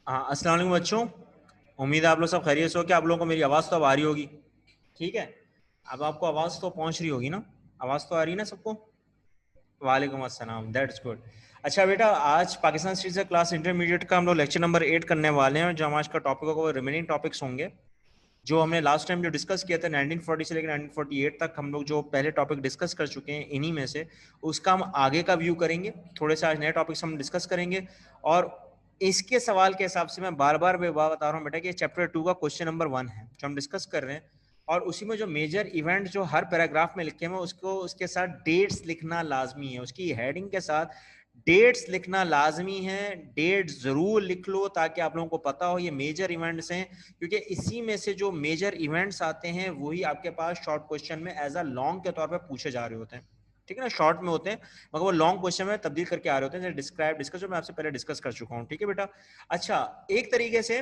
हाँ, अस्सलाम वालेकुम बच्चों। उम्मीद है आप लोग सब खैरियत से हो। क्या आप लोगों को मेरी आवाज़ तो अब आ रही होगी? ठीक है, अब आपको आवाज़ तो पहुंच रही होगी ना? आवाज़ तो आ रही है ना सबको? वालेकुम अस्सलाम, दैट्स गुड। अच्छा बेटा, आज पाकिस्तान स्टडीज़ क्लास इंटरमीडिएट का हम लोग लेक्चर नंबर 8 करने वाले हैं। जो हम आज का टॉपिक होगा वो रिमेनिंग टॉपिक्स होंगे जो हमने लास्ट टाइम जो डिस्कस किया था 1940 से लेकर 1948 तक। हम लोग जो पहले टॉपिक डिस्कस कर चुके हैं इन्हीं में से उसका हम आगे का व्यू करेंगे। थोड़े से आज नए टॉपिक्स हम डिस्कस करेंगे और इसके सवाल के हिसाब से मैं बार बार बता रहा हूँ बेटा कि चैप्टर 2 का क्वेश्चन नंबर 1 है जो हम डिस्कस कर रहे हैं। और उसी में जो मेजर इवेंट जो हर पैराग्राफ में लिखे हुए उसको उसके साथ डेट्स लिखना लाजमी है। उसकी हेडिंग के साथ डेट्स लिखना लाजमी है। डेट्स जरूर लिख लो ताकि आप लोगों को पता हो ये मेजर इवेंट्स हैं, क्योंकि इसी में से जो मेजर इवेंट्स आते हैं वही आपके पास शॉर्ट क्वेश्चन में एज अ लॉन्ग के तौर पर पूछे जा रहे होते हैं। ठीक है ना, शॉर्ट में होते हैं मगर वो लॉन्ग क्वेश्चन में तब्दील करके आ रहे होते हैं। डिस्कस जो मैं आपसे पहले डिस्कस कर चुका हूँ। ठीक है बेटा। अच्छा, एक तरीके से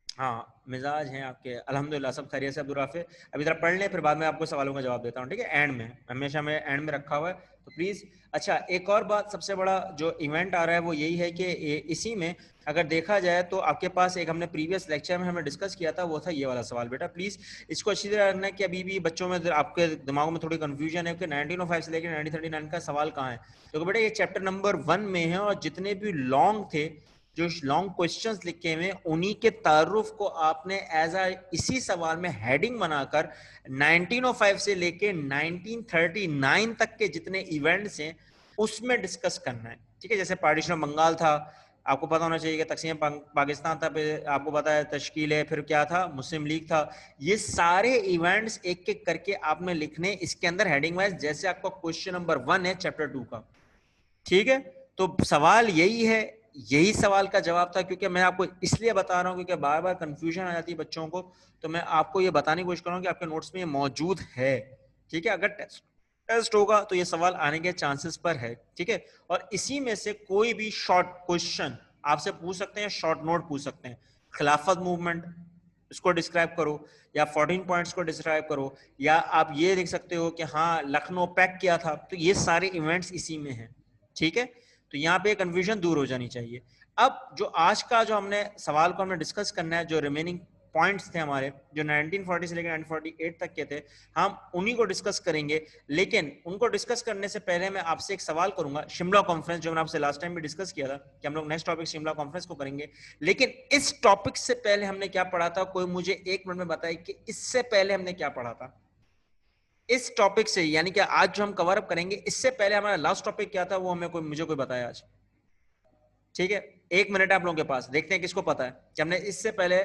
हाँ, मिजाज हैं आपके अल्हम्दुलिल्लाह सब खैरियत से। अब्दुल राफे अभी जरा पढ़ लें, फिर बाद में आपको सवालों का जवाब देता हूँ। ठीक है, एंड में हमेशा मैं एंड में रखा हुआ है तो प्लीज़। अच्छा, एक और बात, सबसे बड़ा जो इवेंट आ रहा है वो यही है कि इसी में अगर देखा जाए तो आपके पास एक हमने प्रीवियस लेक्चर में हमें डिस्कस किया था, वो था ये वाला सवाल। बेटा प्लीज़ इसको अच्छी तरह रखना कि अभी भी बच्चों में आपके दिमाग में थोड़ी कन्फ्यूजन है कि 1905 से लेकर 1939 का सवाल कहाँ है। तो बेटा ये चैप्टर नंबर 1 में है और जितने भी लॉन्ग थे, जो लॉन्ग क्वेश्चंस लिखे हुए उन्हीं के तारुफ को आपने एज अ इसी सवाल में हेडिंग बनाकर 1905 से लेके 1939 तक के जितने इवेंट्स हैं उसमें डिस्कस करना है। ठीक है, जैसे पार्टीशन ऑफ बंगाल था, आपको पता होना चाहिए कि तकसीम पाकिस्तान था, फिर आपको पता है तश्कील है, फिर क्या था, मुस्लिम लीग था। ये सारे इवेंट्स एक एक करके आपने लिखने इसके अंदर हेडिंग वाइज, जैसे आपका क्वेश्चन नंबर 1 है चैप्टर 2 का। ठीक है, तो सवाल यही है, यही सवाल का जवाब था। क्योंकि मैं आपको इसलिए बता रहा हूं क्योंकि बार बार कंफ्यूजन आ जाती है बच्चों को, तो मैं आपको ये बताने की कोशिश कर रहा हूं कि आपके नोट्स में ये मौजूद है। ठीक है, अगर टेस्ट होगा तो ये सवाल आने के चांसेस पर है। ठीक है, और इसी में से कोई भी शॉर्ट क्वेश्चन आपसे पूछ सकते हैं, शॉर्ट नोट पूछ सकते हैं। खिलाफत मूवमेंट इसको डिस्क्राइब करो, या 14 पॉइंट्स को डिस्क्राइब करो, या आप ये लिख सकते हो कि हाँ लखनऊ पैक किया था। तो ये सारे इवेंट्स इसी में हैं। ठीक है, तो यहाँ पे कंफ्यूजन दूर हो जानी चाहिए। अब जो आज का जो हमने सवाल को हमने डिस्कस करना है, जो रिमेनिंग पॉइंट्स थे हमारे जो 1940 से लेकर 1948 तक के थे, हम उन्हीं को डिस्कस करेंगे। लेकिन उनको डिस्कस करने से पहले मैं आपसे एक सवाल करूंगा। शिमला कॉन्फ्रेंस जो मैंने आपसे लास्ट टाइम भी डिस्कस किया था कि हम लोग नेक्स्ट टॉपिक शिमला कॉन्फ्रेंस को करेंगे, लेकिन इस टॉपिक से पहले हमने क्या पढ़ा था? कोई मुझे 1 मिनट में बताए कि इससे पहले हमने क्या पढ़ा था इस टॉपिक से, यानी कि आज जो हम कवर अप करेंगे इससे पहले हमारा लास्ट टॉपिक क्या था, वो हमें मुझे कोई बताया आज। ठीक है, 1 मिनट है आप लोगों के पास, देखते हैं किसको पता है कि हमने इससे पहले।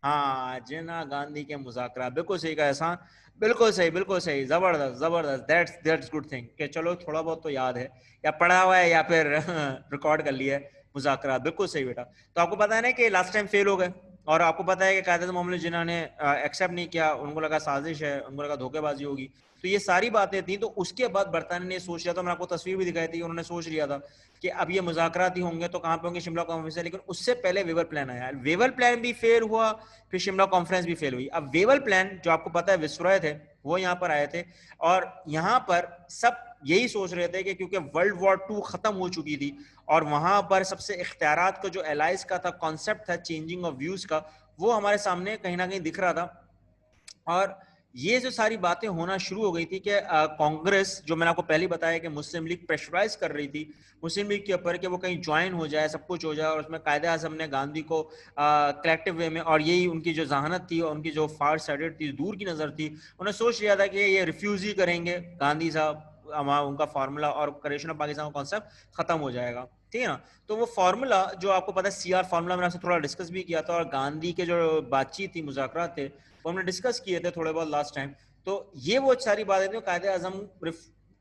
हाँ, जिन्ना गांधी के मुज़ाकरा, बिल्कुल सही कहा एहसान, बिल्कुल सही, बिल्कुल सही, जबरदस्त जबरदस्त, दैट्स गुड थिंग कि चलो थोड़ा बहुत तो याद है, या पढ़ा हुआ है या फिर रिकॉर्ड कर लिया है। मुज़ाकरा बिल्कुल सही बेटा। तो आपको पता है ना कि लास्ट टाइम फेल हो गए, और आपको पता है कि कायदे मामले जिन्होंने एक्सेप्ट नहीं किया उनको लगा साजिश है, उनको लगा धोखेबाजी होगी। तो ये सारी बातें थी। तो उसके बाद बरतानिया ने सोच लिया था, मैंने आपको तस्वीर भी दिखाई थी, उन्होंने सोच लिया था कि अब ये मुज़ाकरात ही होंगे तो कहाँ पे होंगे? शिमला कॉन्फ्रेंस है। लेकिन उससे पहले वेवर प्लान आया, वेवर प्लान भी फेल हुआ, फिर शिमला कॉन्फ्रेंस भी फेल हुई। अब वेवर प्लान जो आपको पता है विसरॉय थे, वो यहाँ पर आए थे, और यहाँ पर सब यही सोच रहे थे कि क्योंकि वर्ल्ड वॉर 2 खत्म हो चुकी थी और वहां पर सबसे इख्तियारात का जो एलाइज का था कॉन्सेप्ट था चेंजिंग ऑफ व्यूज का, वो हमारे सामने कहीं ना कहीं दिख रहा था। और ये जो सारी बातें होना शुरू हो गई थी कि कांग्रेस, जो मैंने आपको पहले बताया कि मुस्लिम लीग प्रेशराइज कर रही थी मुस्लिम लीग के ऊपर कि वो कहीं ज्वाइन हो जाए, सब कुछ हो जाए, और उसमें कायदे आज़म ने गांधी को कलेक्टिव वे में, और यही उनकी जो जहानत थी और उनकी जो फार साइडेड थी, दूर की नज़र थी, उन्हें सोच लिया था कि ये रिफ्यूज ही करेंगे गांधी साहब, उनका फार्मूला और क्रिएशन ऑफ पाकिस्तान का कॉन्सेप्ट खत्म हो जाएगा। ठीक है ना, तो वो फार्मूला जो आपको पता है CR फार्मूला, मैंने आपसे थोड़ा डिस्कस भी किया था, और गांधी के जो बातचीत थी, मुज़ाकरात थे, वो हमने डिस्कस किए थे थोड़े बहुत लास्ट टाइम। तो ये वो सारी बातें थी, कायदे आजम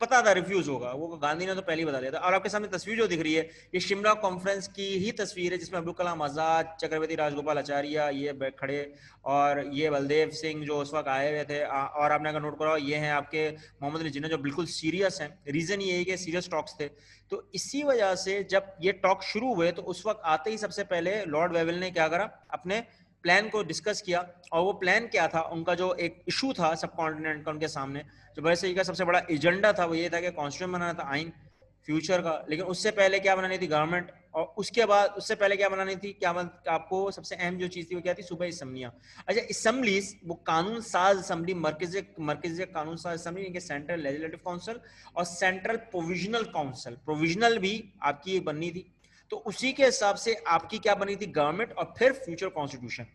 पता था रिफ्यूज होगा, वो गांधी ने तो पहले ही बता दिया था। और आपके सामने तस्वीर जो दिख रही है, ये शिमला कॉन्फ्रेंस की ही तस्वीर है, जिसमें अब्दुल कलाम आजाद, चक्रवर्ती राजगोपाल आचार्य ये खड़े, और ये बलदेव सिंह जो उस वक्त आए हुए थे, और आपने अगर नोट करा ये हैं आपके मोहम्मद अली जिन्ना, जो बिल्कुल सीरियस हैं। रीजन ये है कि सीरियस टॉक्स थे। तो इसी वजह से जब ये टॉक शुरू हुए तो उस वक्त आते ही सबसे पहले लॉर्ड वेवल ने क्या करा, अपने प्लान को डिस्कस किया। और वो प्लान क्या था, उनका जो एक इशू था सब कॉन्टिनेंट का उनके सामने, जो वैसे का सबसे बड़ा एजेंडा था, वो ये था कि कॉन्स्टिट्यूशन बनाना था, आइन फ्यूचर का। लेकिन उससे पहले क्या बनानी थी? गवर्नमेंट। और उसके बाद उससे पहले क्या बनानी थी, क्या आपको सबसे अहम जो चीज थी वो क्या थी, सूबाई असम्बलियां। अच्छा, असम्बलीज वो कानून साज असम्बली, मरकजी कानून साज असम्बली, इनके सेंट्रल लेजिस्लेटिव काउंसिल और सेंट्रल प्रोविजनल काउंसिल, प्रोविजनल भी आपकी बननी थी। तो उसी के हिसाब से आपकी क्या बनी थी, गवर्नमेंट और फिर फ्यूचर कॉन्स्टिट्यूशन।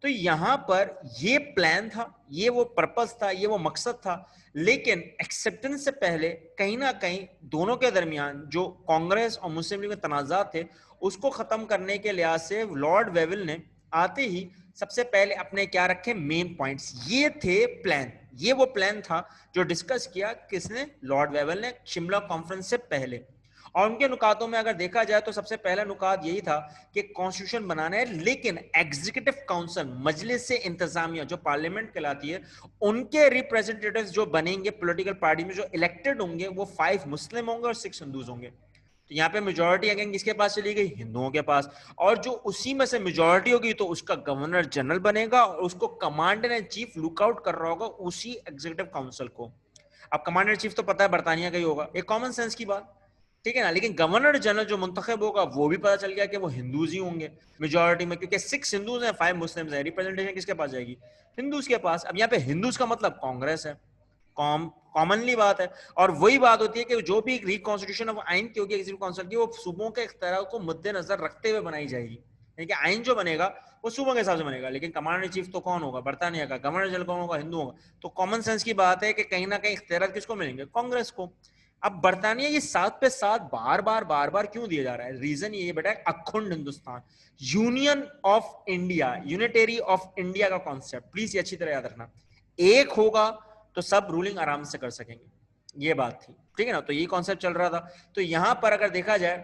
तो यहां पर ये प्लान था, ये वो पर्पस था, ये वो मकसद था। लेकिन एक्सेप्टेंस से पहले कहीं ना कहीं दोनों के दरमियान जो कांग्रेस और मुस्लिम लीग में तनाजात थे उसको खत्म करने के लिहाज से लॉर्ड वेविल ने आते ही सबसे पहले अपने क्या रखे, मेन पॉइंट्स। ये थे प्लान, ये वो प्लान था जो डिस्कस किया किसने, लॉर्ड वेविल ने, शिमला कॉन्फ्रेंस से पहले। और उनके नुकातों में अगर देखा जाए तो सबसे पहला नुकात यही था कि कॉन्स्टिट्यूशन बनाना है, लेकिन एग्जीक्यूटिव काउंसिल, मजलिस से इंतजामिया जो पार्लियामेंट कहलाती है, उनके रिप्रेजेंटेटिव्स जो बनेंगे पॉलिटिकल पार्टी में, जो इलेक्टेड होंगे, वो 5 मुस्लिम होंगे और 6 हिंदूज होंगे। तो यहाँ पे मेजोरिटी अगेन किसके पास चली गई, हिंदुओं के पास। और जो उसी में से मेजोरिटी होगी तो उसका गवर्नर जनरल बनेगा और उसको कमांडर इन चीफ लुकआउट कर रहा होगा उसी एग्जीक्यूटिव काउंसिल को। अब कमांडर चीफ तो पता है बरतानिया का ही होगा, एक कॉमन सेंस की बात, ठीक है ना। लेकिन गवर्नर जनरल जो मुंतखब होगा वो भी पता चल गया कि वो हिंदूज ही होंगे मेजोरिटी में, क्योंकि 6 हिंदूज हैं 5 मुस्लिम्स हैं, रिप्रेजेंटेशन किसके पास जाएगी, हिंदूज के पास। अब यहाँ पे हिंदूज का मतलब कांग्रेस है, कॉमनली बात है। और वही बात होती है कि जो भी रिकॉन्स्टिट्यूशन ऑफ आइन की होगी एग्जीक्यूटिव काउंसिल की, वो सूबों के इख्तियार को मद्देनजर रखते हुए बनाई जाएगी, यानी कि आइन जो बनेगा वो सूबों के हिसाब से बनेगा। लेकिन कमांडर इन चीफ तो कौन होगा, बरतानिया का। गवर्नर जनरल कौन होगा, हिंदू होगा। तो कॉमन सेंस की बात है कि कहीं ना कहीं इख्तियार किसको मिलेंगे, कांग्रेस को। अब बरतानिया ये साथ पे साथ बार बार क्यों दिया जा रहा है, रीजन ये बेटा, अखंड Hindustan, union of India, unitary of India का कॉन्सेप्ट, प्लीज ये अच्छी तरह याद रखना। एक होगा तो सब रूलिंग आराम से कर सकेंगे, ये बात थी, ठीक है ना। तो ये कॉन्सेप्ट चल रहा था। तो यहां पर अगर देखा जाए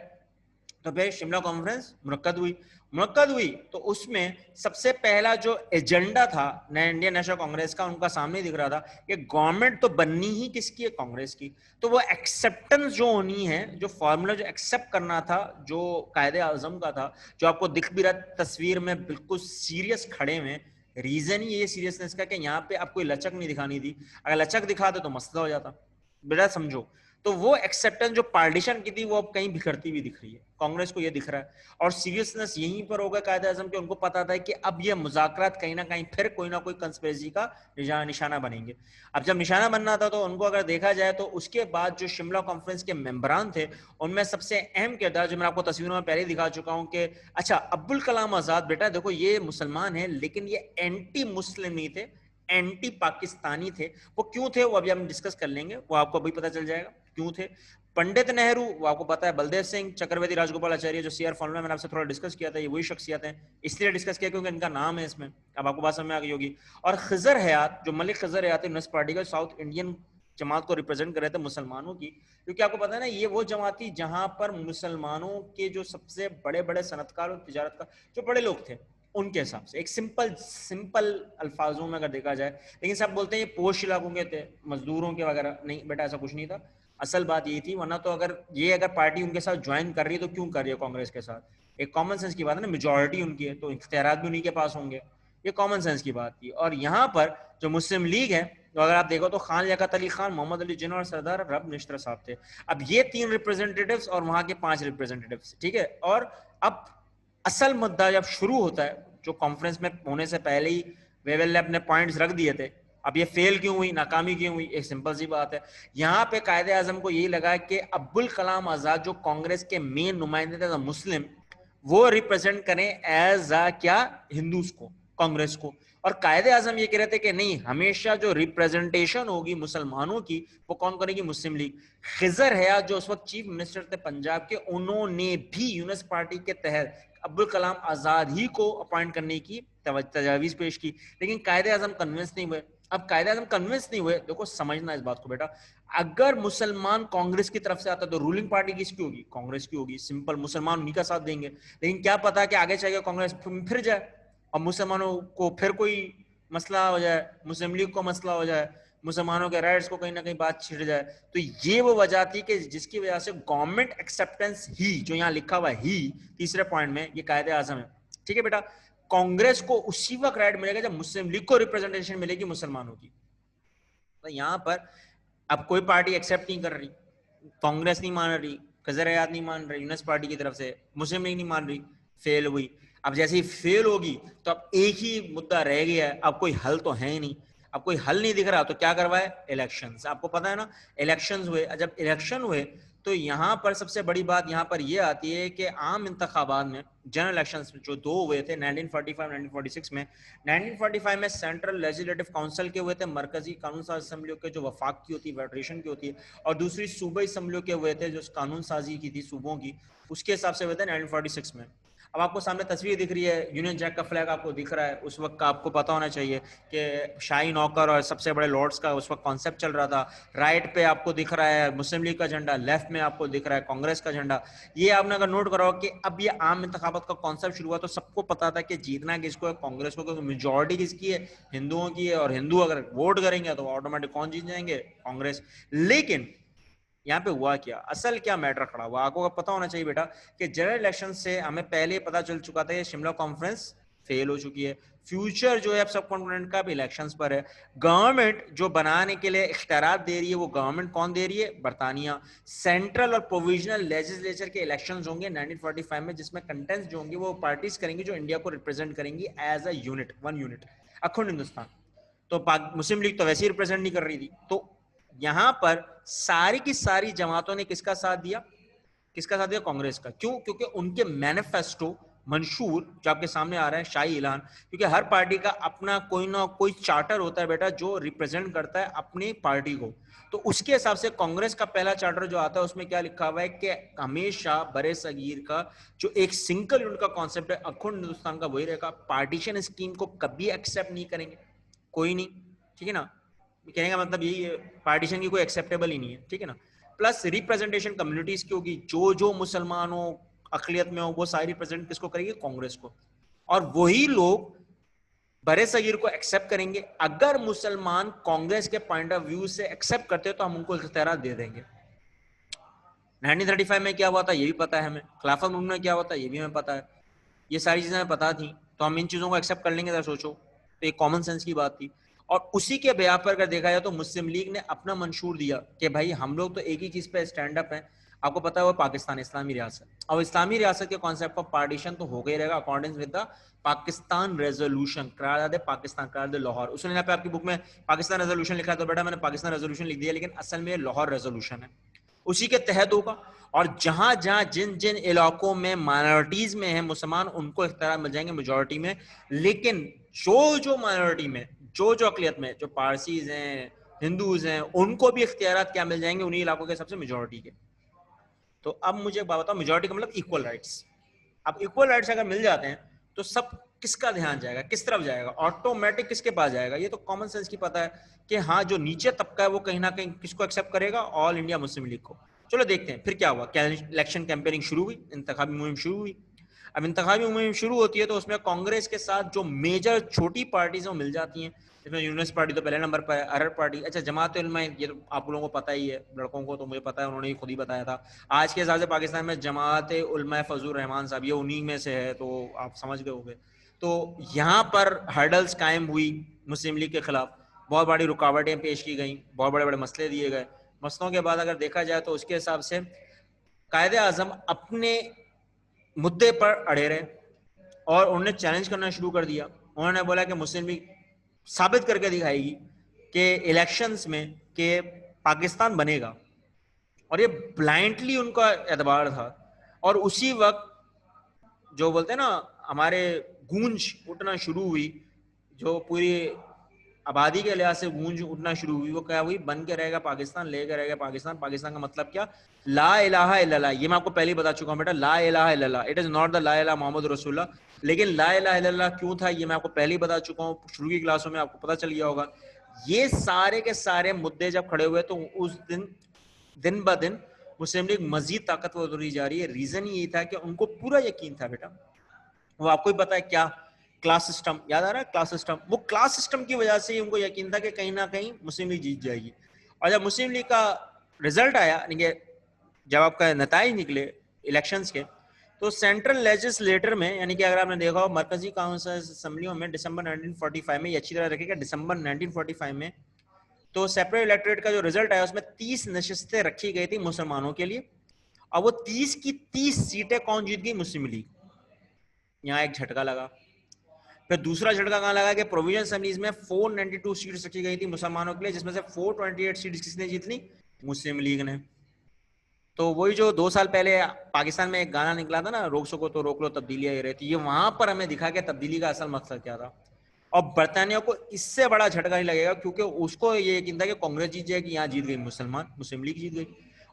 तो फिर शिमला कॉन्फ्रेंस मुनक्कद हुई तो उसमें सबसे पहला जो एजेंडा था इंडियन नेशनल कांग्रेस का, उनका सामने दिख रहा था कि गवर्नमेंट तो बननी ही किसकी है, कांग्रेस की। तो वो एक्सेप्टेंस जो होनी है, जो फॉर्मूला जो एक्सेप्ट करना था, जो कायदे आजम का था, जो आपको दिख भी रहा तस्वीर में बिल्कुल सीरियस खड़े में, रीजन ही ये सीरियसनेस का कि यहाँ पे आपको लचक नहीं दिखानी थी। अगर लचक दिखाते तो मसला हो जाता, बेटा समझो। तो वो एक्सेप्टेंस जो पार्टीशन की थी वो अब कहीं बिखरती हुई दिख रही है, कांग्रेस को ये दिख रहा है। और सीरियसनेस यहीं पर होगा कायदे आजम के, उनको पता था कि अब ये मुज़ाकरात कहीं ना कहीं फिर कोई ना कोई कंस्पिरेसी का निशाना बनेंगे। अब जब निशाना बनना था तो उनको अगर देखा जाए तो उसके बाद जो शिमला कॉन्फ्रेंस के मेंबरान थे उनमें सबसे अहम किरदार, जो मैं आपको तस्वीरों में पहले दिखा चुका हूं कि अच्छा, अब्दुल कलाम आजाद, बेटा देखो ये मुसलमान है लेकिन ये एंटी मुस्लिम नहीं थे, एंटी पाकिस्तानी थे। वो क्यों थे वो अभी हम डिस्कस कर लेंगे, वो आपको अभी पता चल जाएगा क्यों थे। पंडित नेहरू, वो आपको पता है, बलदेव सिंह, चक्रवर्ती राजगोपालाचार्य, जो सीआर फॉर्मूला मैंने आपसे थोड़ा डिस्कस किया था, ये वही शख्सियत हैं, इसलिए डिस्कस किया क्योंकि इनका नाम है इसमें, अब आपको बात समझ में आ गई होगी। और खजर हयात, जो मलिक खजर हयात यूनिस्ट पार्टी का साउथ इंडियन जमात को रिप्रेजेंट कर रहे थे मुसलमानों की, क्योंकि आपको पता है ना ये वो जमात थी जहां पर मुसलमानों के जो सबसे बड़े बड़े सनतकार और तिजारत का जो बड़े लोग थे उनके हिसाब से, एक सिंपल अल्फाजों में अगर देखा जाए। लेकिन सब बोलते हैं ये पोश इलाकों के थे, मजदूरों के वगैरह, नहीं बेटा ऐसा कुछ नहीं था। असल बात ये थी, वरना तो अगर पार्टी उनके साथ ज्वाइन कर रही है तो क्यों कर रही है कांग्रेस के साथ, एक कॉमन सेंस की बात है ना, मेजोरिटी उनकी है तो इख्तियारात भी उन्हीं के पास होंगे, ये कॉमन सेंस की बात थी। और यहाँ पर जो मुस्लिम लीग है, तो अगर आप देखो तो खान लियाकत अली खान, मोहम्मद अली जिन्ना और सरदार रब निश्तर साहब थे। अब ये 3 रिप्रेजेंटेटिव्स और वहां के 5 रिप्रेजेंटेटिव्स, ठीक है। और अब असल मुद्दा जब शुरू होता है, जो कॉन्फ्रेंस में होने से पहले ही वेवेल ने अपने पॉइंट्स रख दिए थे, अब ये फेल क्यों हुई, नाकामी क्यों हुई, एक सिंपल सी बात है। यहाँ पे कायदे आजम को यही लगा कि अब्दुल कलाम आजाद जो कांग्रेस के मेन नुमाइंदे थे मुस्लिम, वो रिप्रेजेंट करें एज क्या, हिंदूज को, कांग्रेस को। और कायदे आजम ये कह रहे थे कि नहीं, हमेशा जो रिप्रेजेंटेशन होगी मुसलमानों की वो कौन करेगी, मुस्लिम लीग। खिजर हयात जो उस वक्त चीफ मिनिस्टर थे पंजाब के, उन्होंने भी यूनिस पार्टी के तहत अब्दुल कलाम आजाद ही को अपॉइंट करने की तजावीज पेश की, लेकिन कायदे आजम कन्विंस नहीं हुए। अब कायदे आजम कन्विंस नहीं हुए, देखो समझना इस बात को बेटा, अगर मुसलमान कांग्रेस की तरफ से आता तो रूलिंग पार्टी किसकी होगी, कांग्रेस की होगी, सिंपल, मुसलमान उन्हीं का साथ देंगे। लेकिन क्या पता कि आगे चाहिए कांग्रेस फिर जाए और मुसलमानों को फिर कोई मसला हो जाए, मुस्लिम लीग को मसला हो जाए, मुसलमानों के राइट्स को कहीं ना कहीं बात छिड़ जाए। तो ये वो वजह थी कि जिसकी वजह से गवर्नमेंट एक्सेप्टेंस ही, जो यहाँ लिखा हुआ ही तीसरे पॉइंट में, ये कायदे आजम है, ठीक है बेटा। कांग्रेस को उसी वक्त राइट मिलेगा जब मुस्लिम लीग को रिप्रेजेंटेशन मिलेगी मुसलमानों की। तो यहाँ पर अब कोई पार्टी एक्सेप्ट नहीं कर रही, कांग्रेस नहीं मान रही, खजर-ए-याद नहीं मान रहे, यूनस पार्टी की तरफ से, मुस्लिम लीग नहीं मान रही, फेल हुई। अब जैसे ही फेल होगी तो अब एक ही मुद्दा रह गया है, अब कोई हल तो है ही नहीं। अब कोई हल नहीं दिख रहा तो क्या करवाए, इलेक्शंस। आपको पता है ना, इलेक्शंस हुए। जब इलेक्शन हुए तो यहाँ पर सबसे बड़ी बात यहाँ पर यह आती है कि आम इंतखाबात में, जनरल इलेक्शंस जो 2 हुए थे 1945 1946 में, 1945 में सेंट्रल लेजिस्लेटिव काउंसिल के हुए थे, मरकजी कानून साज असम्बलियों के जो वफाक की होती है, फेडरेशन की होती है, और दूसरी सूबाई असम्बलियों के हुए थे जो कानून साजी की थी सूबों की, उसके हिसाब से हुए थे 1946 में। अब आपको सामने तस्वीर दिख रही है, यूनियन जैक का फ्लैग आपको दिख रहा है। उस वक्त का आपको पता होना चाहिए कि शाही नौकर और सबसे बड़े लॉर्ड्स का उस वक्त कॉन्सेप्ट चल रहा था। राइट पे आपको दिख रहा है मुस्लिम लीग का झंडा, लेफ्ट में आपको दिख रहा है कांग्रेस का झंडा। ये आपने अगर नोट करा हो कि अब ये आम इंतखाबात का कॉन्सेप्ट शुरू हुआ तो सबको पता था कि जीतना किसको है, कांग्रेस को, क्योंकि मेजॉरिटी किसकी है, हिंदुओं की है, और हिंदू अगर वोट करेंगे तो ऑटोमेटिक कौन जीत जाएंगे, कांग्रेस। लेकिन यहाँ पे हुआ क्या, असल क्या मैटर खड़ा हुआ, आपको पता होना चाहिए बेटा कि जनरल इलेक्शन से हमें पहले पता चल चुका था कि शिमला कॉन्फ्रेंस फेल हो चुकी है। फ्यूचर जो है अब सब कॉन्फिडेंट का भी इलेक्शंस पर है। गवर्नमेंट जो बनाने के लिए इख्तियारात दे रही है वो गवर्नमेंट कौन दे रही है, बरतानिया। सेंट्रल और प्रोविजनल लेजिस्लेचर के इलेक्शंस होंगे 1945 में, जिसमें कंटेंट्स जो होंगे वो पार्टीज करेंगी जो इंडिया को रिप्रेजेंट करेंगी as a unit, one unit, अखंड हिंदुस्तान। तो मुस्लिम लीग तो वैसे ही रिप्रेजेंट नहीं कर रही थी। तो यहां पर सारी की सारी जमातों ने किसका साथ दिया, किसका साथ दिया, कांग्रेस का। क्यों, क्योंकि उनके मैनिफेस्टो मंशूर जो आपके सामने आ रहा है, शाही ऐलान, क्योंकि हर पार्टी का अपना कोई ना कोई चार्टर होता है बेटा जो रिप्रेजेंट करता है अपनी पार्टी को। तो उसके हिसाब से कांग्रेस का पहला चार्टर जो आता है उसमें क्या लिखा हुआ है कि हमेशा बड़े सगीर का जो एक सिंगल यूनिट का कॉन्सेप्ट है अखंड हिंदुस्तान का वही रहेगा। पार्टीशन स्कीम को कभी एक्सेप्ट नहीं करेंगे, कोई नहीं, ठीक है ना। कहने का मतलब यही है, पार्टीशन की कोई एक्सेप्टेबल ही नहीं है, ठीक है ना। प्लस रिप्रेजेंटेशन कम्युनिटीज की होगी, जो मुसलमान हो, अकलियत में हो, वो सारी रिप्रेजेंट किसको करेंगे, कांग्रेस को। और वही लोग बड़े सगीर को एक्सेप्ट करेंगे। अगर मुसलमान कांग्रेस के पॉइंट ऑफ व्यू से एक्सेप्ट करते हो तो हम उनको इख्तियार दे देंगे। 1935 में क्या हुआ था ये भी पता है हमें, खिलाफत मूवमेंट में क्या हुआ था ये भी हमें पता है। ये सारी चीजें हमें पता थी, तो हम इन चीजों को एक्सेप्ट कर लेंगे। जरा सोचो, तो एक कॉमन सेंस की बात थी। और उसी के ब्याह पर अगर देखा जाए तो मुस्लिम लीग ने अपना मंशूर दिया कि भाई हम लोग तो एक ही चीज पे स्टैंड अप है। आपको पता है वो पाकिस्तान इस्लामी रियासत, और इस्लामी रियासत के कॉन्सेप्ट ऑफ पार्टीशन तो हो गई रहेगा according with the Pakistan resolution, करारदाद पाकिस्तान, करारदाद लाहौर। उसने यहाँ पे आपकी बुक में पाकिस्तान रेजोल्यूशन लिखा है तो बेटा मैंने पाकिस्तान रेजोल्यूशन लिख दिया, लेकिन असल में लाहौर रेजोल्यूशन है, उसी के तहत होगा। और जहां जहां जिन जिन इलाकों में माइनॉरिटीज में है मुसलमान, उनको इख्तियार मिल जाएंगे मेजॉरिटी में। लेकिन जो माइनॉरिटी में, जो अकलियत में, जो पारसीज हैं, हिंदूज हैं, उनको भी इख्तियार क्या मिल जाएंगे उन्हीं इलाकों के सबसे मेजॉरिटी के। तो अब मुझे बताओ, मेजॉरिटी का मतलब इक्वल राइट्स। अब इक्वल राइट्स अगर मिल जाते हैं तो सब किसका ध्यान जाएगा, किस तरफ जाएगा, ऑटोमेटिक किसके पास जाएगा। ये तो कॉमन सेंस की पता है कि हाँ जो नीचे तबका है वो कहीं ना कहीं किसको एक्सेप्ट करेगा, ऑल इंडिया मुस्लिम लीग को। चलो देखते हैं फिर क्या हुआ। क्या इलेक्शन कैंपेनिंग शुरू हुई, इंतखाबी मुहिम शुरू हुई। अब इंतखाबी मुहिम शुरू होती है तो उसमें कांग्रेस के साथ जो मेजर छोटी पार्टीज वो मिल जाती हैं, इसमें यूनियस पार्टी तो पहले नंबर पर है, अरब पार्टी, अच्छा जमात उलमा, ये तो आप लोगों को पता ही है, लड़कों को तो मुझे पता है, उन्होंने ही खुद ही बताया था। आज के हिसाब से पाकिस्तान में जमात उलमा फजलुर रहमान साहब ये उन्हीं में से है, तो आप समझ गए होंगे। तो यहाँ पर हर्डल्स कायम हुई मुस्लिम लीग के खिलाफ, बहुत बड़ी रुकावटें पेश की गई, बहुत बड़े बड़े मसले दिए गए। मसलों के बाद अगर देखा जाए तो उसके हिसाब से कायदे आजम अपने मुद्दे पर अड़े रहे और उन्होंने चैलेंज करना शुरू कर दिया। उन्होंने बोला कि मुस्लिम लीग साबित करके दिखाएगी कि इलेक्शंस में कि पाकिस्तान बनेगा, और ये ब्लाइंडली उनका एतबार था। और उसी वक्त जो बोलते हैं ना हमारे गूंज उठना शुरू हुई, जो पूरी आबादी के लिहाज से गूंज उठना शुरू हुई, वो क्या हुई, बन के रहेगा पाकिस्तान, लेके रहेगा पाकिस्तान। पाकिस्तान का मतलब क्या, ला इलाहा इल्लल्लाह। ये मैं आपको पहले ही बता चुका हूं बेटा, ला इलाहा इल्लल्लाह, इट इज नॉट द ला इलाहा मोहम्मद रसूलुल्लाह। लेकिन ला इलाहा इल्लल्लाह क्यों था ये मैं आपको पहले ही बता चुका हूँ, शुरू की क्लासों में आपको पता चल गया होगा। ये सारे के सारे मुद्दे जब खड़े हुए तो उस दिन ब दिन मुस्लिम लीग मजीद ताकतवर होती जा रही है। रीजन यही था कि उनको पूरा यकीन था बेटा, वो आपको ही पता है क्या, क्लास सिस्टम, याद आ रहा है क्लास सिस्टम, वो क्लास सिस्टम की वजह से उनको यकीन था कि कहीं ना कहीं मुस्लिम लीग जीत जाएगी। और जब मुस्लिम लीग का रिजल्ट आया, यानी जब आपका नताइज निकले इलेक्शंस के, तो सेंट्रल लेजिस्लेटर में, यानी कि अगर आपने देखा हो मरकजी काउंसिल असम्बलियों में दिसंबर 1945 में, ये अच्छी तरह रखेगा, दिसंबर 1945 में तो सेपरेट इलेक्टोरेट का जो रिजल्ट आया उसमें 30 नशिस्तें रखी गई थी मुसलमानों के लिए, और वो 30 की 30 सीटें कौन जीत गई? मुस्लिम लीग। यहाँ एक झटका लगा। फिर दूसरा झटका कहां लगा कि प्रोविजन असेंबलीज में 492 सीट्स रखी गई थी मुसलमानों के लिए, जिसमें से 428 सीट्स किसने जीत ली? मुस्लिम लीग ने। तो वही जो 2 साल पहले पाकिस्तान में एक गाना निकला था ना, रोक सको तो रोक लो तब्दीलियां ये रहती, ये वहां पर हमें दिखा कि तब्दीली का असल मकसद क्या था। और बरतानिया को इससे बड़ा झटका नहीं लगेगा, क्योंकि उसको ये यकीन था कि कांग्रेस जीत जाएगी, यहाँ जीत गई मुस्लिम लीग जीत गई।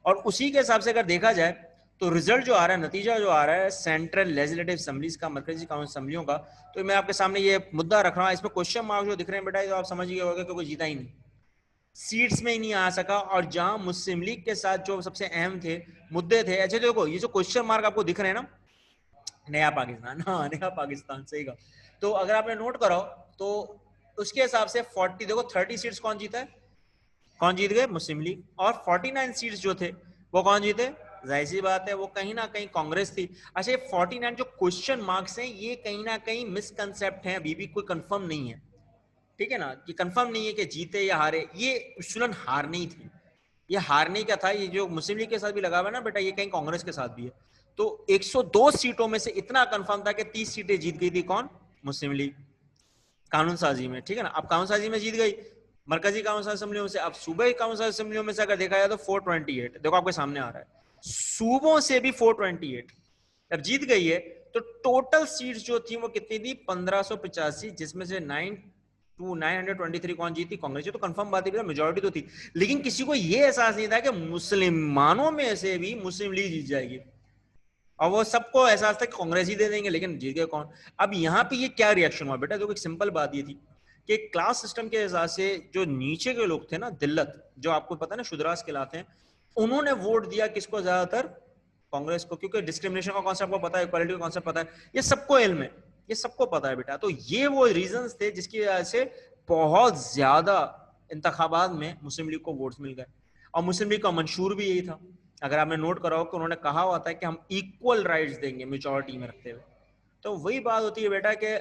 और उसी के हिसाब से अगर देखा जाए तो रिजल्ट जो आ रहा है, नतीजा जो आ रहा है सेंट्रल लेजिस्लेटिव असेंबलीज का, मरकजी काउंसिल असेंबलियों का, तो मैं आपके सामने ये मुद्दा रख रहा हूँ। इसमें क्वेश्चन मार्क जो दिख रहे हैं बेटा, तो आप समझ गए होगा कि कोई जीता ही नहीं, सीट्स में ही नहीं आ सका। और जहां मुस्लिम लीग के साथ जो सबसे अहम थे मुद्दे थे, अच्छा देखो ये जो क्वेश्चन मार्क आपको दिख रहे हैं ना, नया पाकिस्तान, हाँ नया पाकिस्तान, सही कहा। तो अगर आपने नोट कराओ तो उसके हिसाब से 40, देखो 30 सीट्स कौन जीता है? कौन जीत गए? मुस्लिम लीग। और 49 सीट्स जो थे वो कौन जीते? जाहिर सी बात है वो कहीं ना कहीं कांग्रेस थी। अच्छा, ये 49 जो क्वेश्चन मार्क्स हैं ये कहीं ना कहीं मिसकंसेप्ट है, अभी भी कोई कंफर्म नहीं है, ठीक है ना, कि कंफर्म नहीं है कि जीते या हारे। ये उसूलन हारने ही थी, ये हारने का था। ये जो मुस्लिम लीग के साथ भी लगा हुआ है ना बेटा, ये कहीं कांग्रेस के साथ भी है। तो 102 सीटों में से इतना कंफर्म था कि 30 सीटें जीत गई थी कौन? मुस्लिम लीग, कानून साजी में, ठीक है ना। अब कानून साजी में जीत गई मरकजी काउंसिल असेंबलियों से। अब सूबे काउंसिल असेंबलियों में से अगर देखा जाए तो 428, देखो आपके सामने आ रहा है, सूबों से भी 428 अब जीत गई है। तो टोटल सीट्स जो थी वो कितनी थी? 1585, जिसमें से 923 कौन जीती? कांग्रेस। तो कंफर्म बात है, मेजोरिटी तो थी, लेकिन किसी को यह एहसास नहीं था कि मुसलमानों में से भी मुस्लिम लीग जीत जाएगी। और वो सबको एहसास था कि कांग्रेस ही दे देंगे, लेकिन जीत गए कौन? अब यहाँ पे ये क्या रिएक्शन हुआ बेटा? देखो एक सिंपल बात ये थी कि क्लास सिस्टम के हिसाब से जो नीचे के लोग थे ना, दिल्लत, जो आपको पता है ना शुद्रास कहलाते हैं, उन्होंने वोट दिया किसको? ज्यादातर कांग्रेस को, क्योंकि डिस्क्रिमिनेशन का कॉन्सेप्ट आपको पता है, इक्वालिटी का कॉन्सेप्ट पता है, ये सबको इल्म है, ये सबको पता है बेटा। तो ये वो रीजंस थे जिसकी वजह से बहुत ज्यादा इंतखाबात में मुस्लिम लीग को वोट्स मिल गए। और मुस्लिम लीग का मंशूर भी यही था, अगर आपने नोट करा हो कि उन्होंने कहा हुआ था कि हम इक्वल राइट्स देंगे मेजॉरिटी में रखते हुए। तो वही बात होती है बेटा कि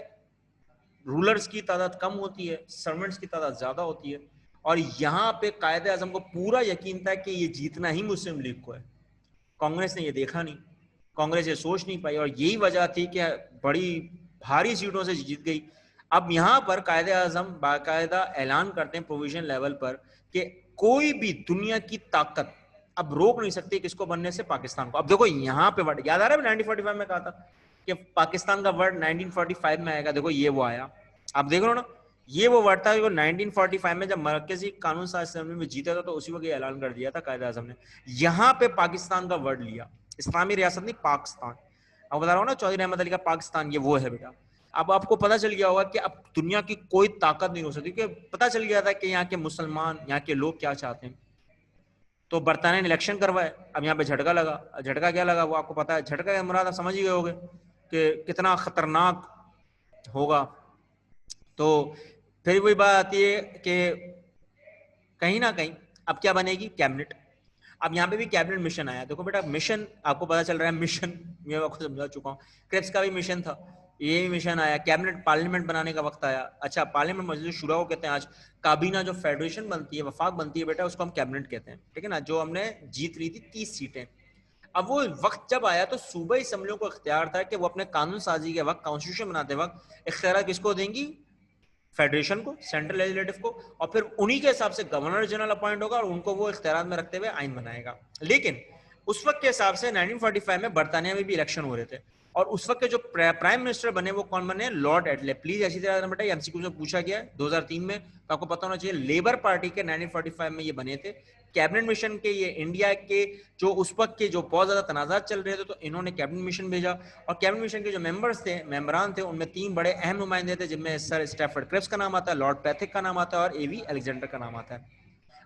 रूलर्स की तादाद कम होती है, सर्वेंट्स की तादाद ज्यादा होती है। और यहाँ पे कायदे आजम को पूरा यकीन था कि ये जीतना ही मुस्लिम लीग को है। कांग्रेस ने ये देखा नहीं, कांग्रेस ये सोच नहीं पाई, और यही वजह थी कि बड़ी भारी सीटों से जीत गई। अब यहाँ पर कायदे आजम बाकायदा ऐलान करते हैं प्रोविजन लेवल पर कि कोई भी दुनिया की ताकत अब रोक नहीं सकती किसको बनने से? पाकिस्तान को। अब देखो यहाँ पे वर्ड याद आ रहा है, 1945 में कहा था कि पाकिस्तान का वर्ड 1945 में आएगा, देखो ये वो आया। आप देख रहे हो ना, ये वो वर्ड था जो 1945 में जब मरकजी कानून साज असेंबली में जीता था, तो उसी वक्त ऐलान कर दिया था कायदे आजम ने। यहाँ पे पाकिस्तान का वर्ड लिया, इस्लामी रियासत नहीं, पाकिस्तान। अब बता रहा हूँ ना, चौधरी अहमद अली का पाकिस्तान, ये वो है बेटा। अब आपको पता चल गया होगा कि अब दुनिया की कोई ताकत नहीं हो सकती, क्योंकि पता चल गया था कि यहाँ के मुसलमान, यहाँ के लोग क्या चाहते हैं। तो बरतानिया ने इलेक्शन करवाए, अब यहाँ पे झटका लगा। झटका क्या लगा वो आपको पता है, झटका का मुराद आप समझ ही गए होगे कि कितना खतरनाक होगा। तो फिर वही बात आती है कि कहीं ना कहीं अब क्या बनेगी? कैबिनेट। अब यहाँ पे भी कैबिनेट मिशन आया। देखो बेटा मिशन आपको पता चल रहा है, मिशन मैं आपको समझा चुका हूँ, क्रिप्स का भी मिशन था, ये भी मिशन आया, कैबिनेट पार्लियामेंट बनाने का वक्त आया। अच्छा, पार्लियामेंट मजलिस शुरा को कहते हैं आज, काबीना जो फेडरेशन बनती है, वफाक बनती है बेटा, उसको हम कैबिनेट कहते हैं, ठीक है ना, जो हमने जीत ली थी 30 सीटें। अब वो वक्त जब आया तो सूबाई असम्बलियों को इख्तियार था कि वो अपने कानून साजी के वक्त, कॉन्स्टिट्यूशन बनाते वक्त इख्तियार किसको देंगी? फेडरेशन को, सेंट्रल लेजिस्लेटिव को। और फिर उन्हीं के हिसाब से गवर्नर जनरल अपॉइंट होगा और उनको वो इख्तियार में रखते हुए आइन बनाएगा। लेकिन उस वक्त के हिसाब से 1945 में बरतानिया में भी इलेक्शन हो रहे थे, और उस वक्त के जो प्राइम मिनिस्टर बने वो कौन बने? लॉर्ड एडले। प्लीज ऐसी तरह बेटा, एमसीक्यू में पूछा गया है 2003 में, तो आपको पता होना चाहिए, लेबर पार्टी के 1945 में ये बने थे। कैबिनेट मिशन के ये इंडिया के जो उस वक्त के जो बहुत ज्यादा तनाजात चल रहे थे, तो इन्होंने कैबिनेट मिशन भेजा। और कैबिनेट मिशन के जो मेंबर्स थे, मेंबरान थे, उनमें 3 बड़े अहम नुमाइंदे थे, जिनमें सर स्टैफर्ड क्रिप्स का नाम आता है, लॉर्ड पैथिक का नाम आता है, और एवी अलेक्जेंडर का नाम आता है।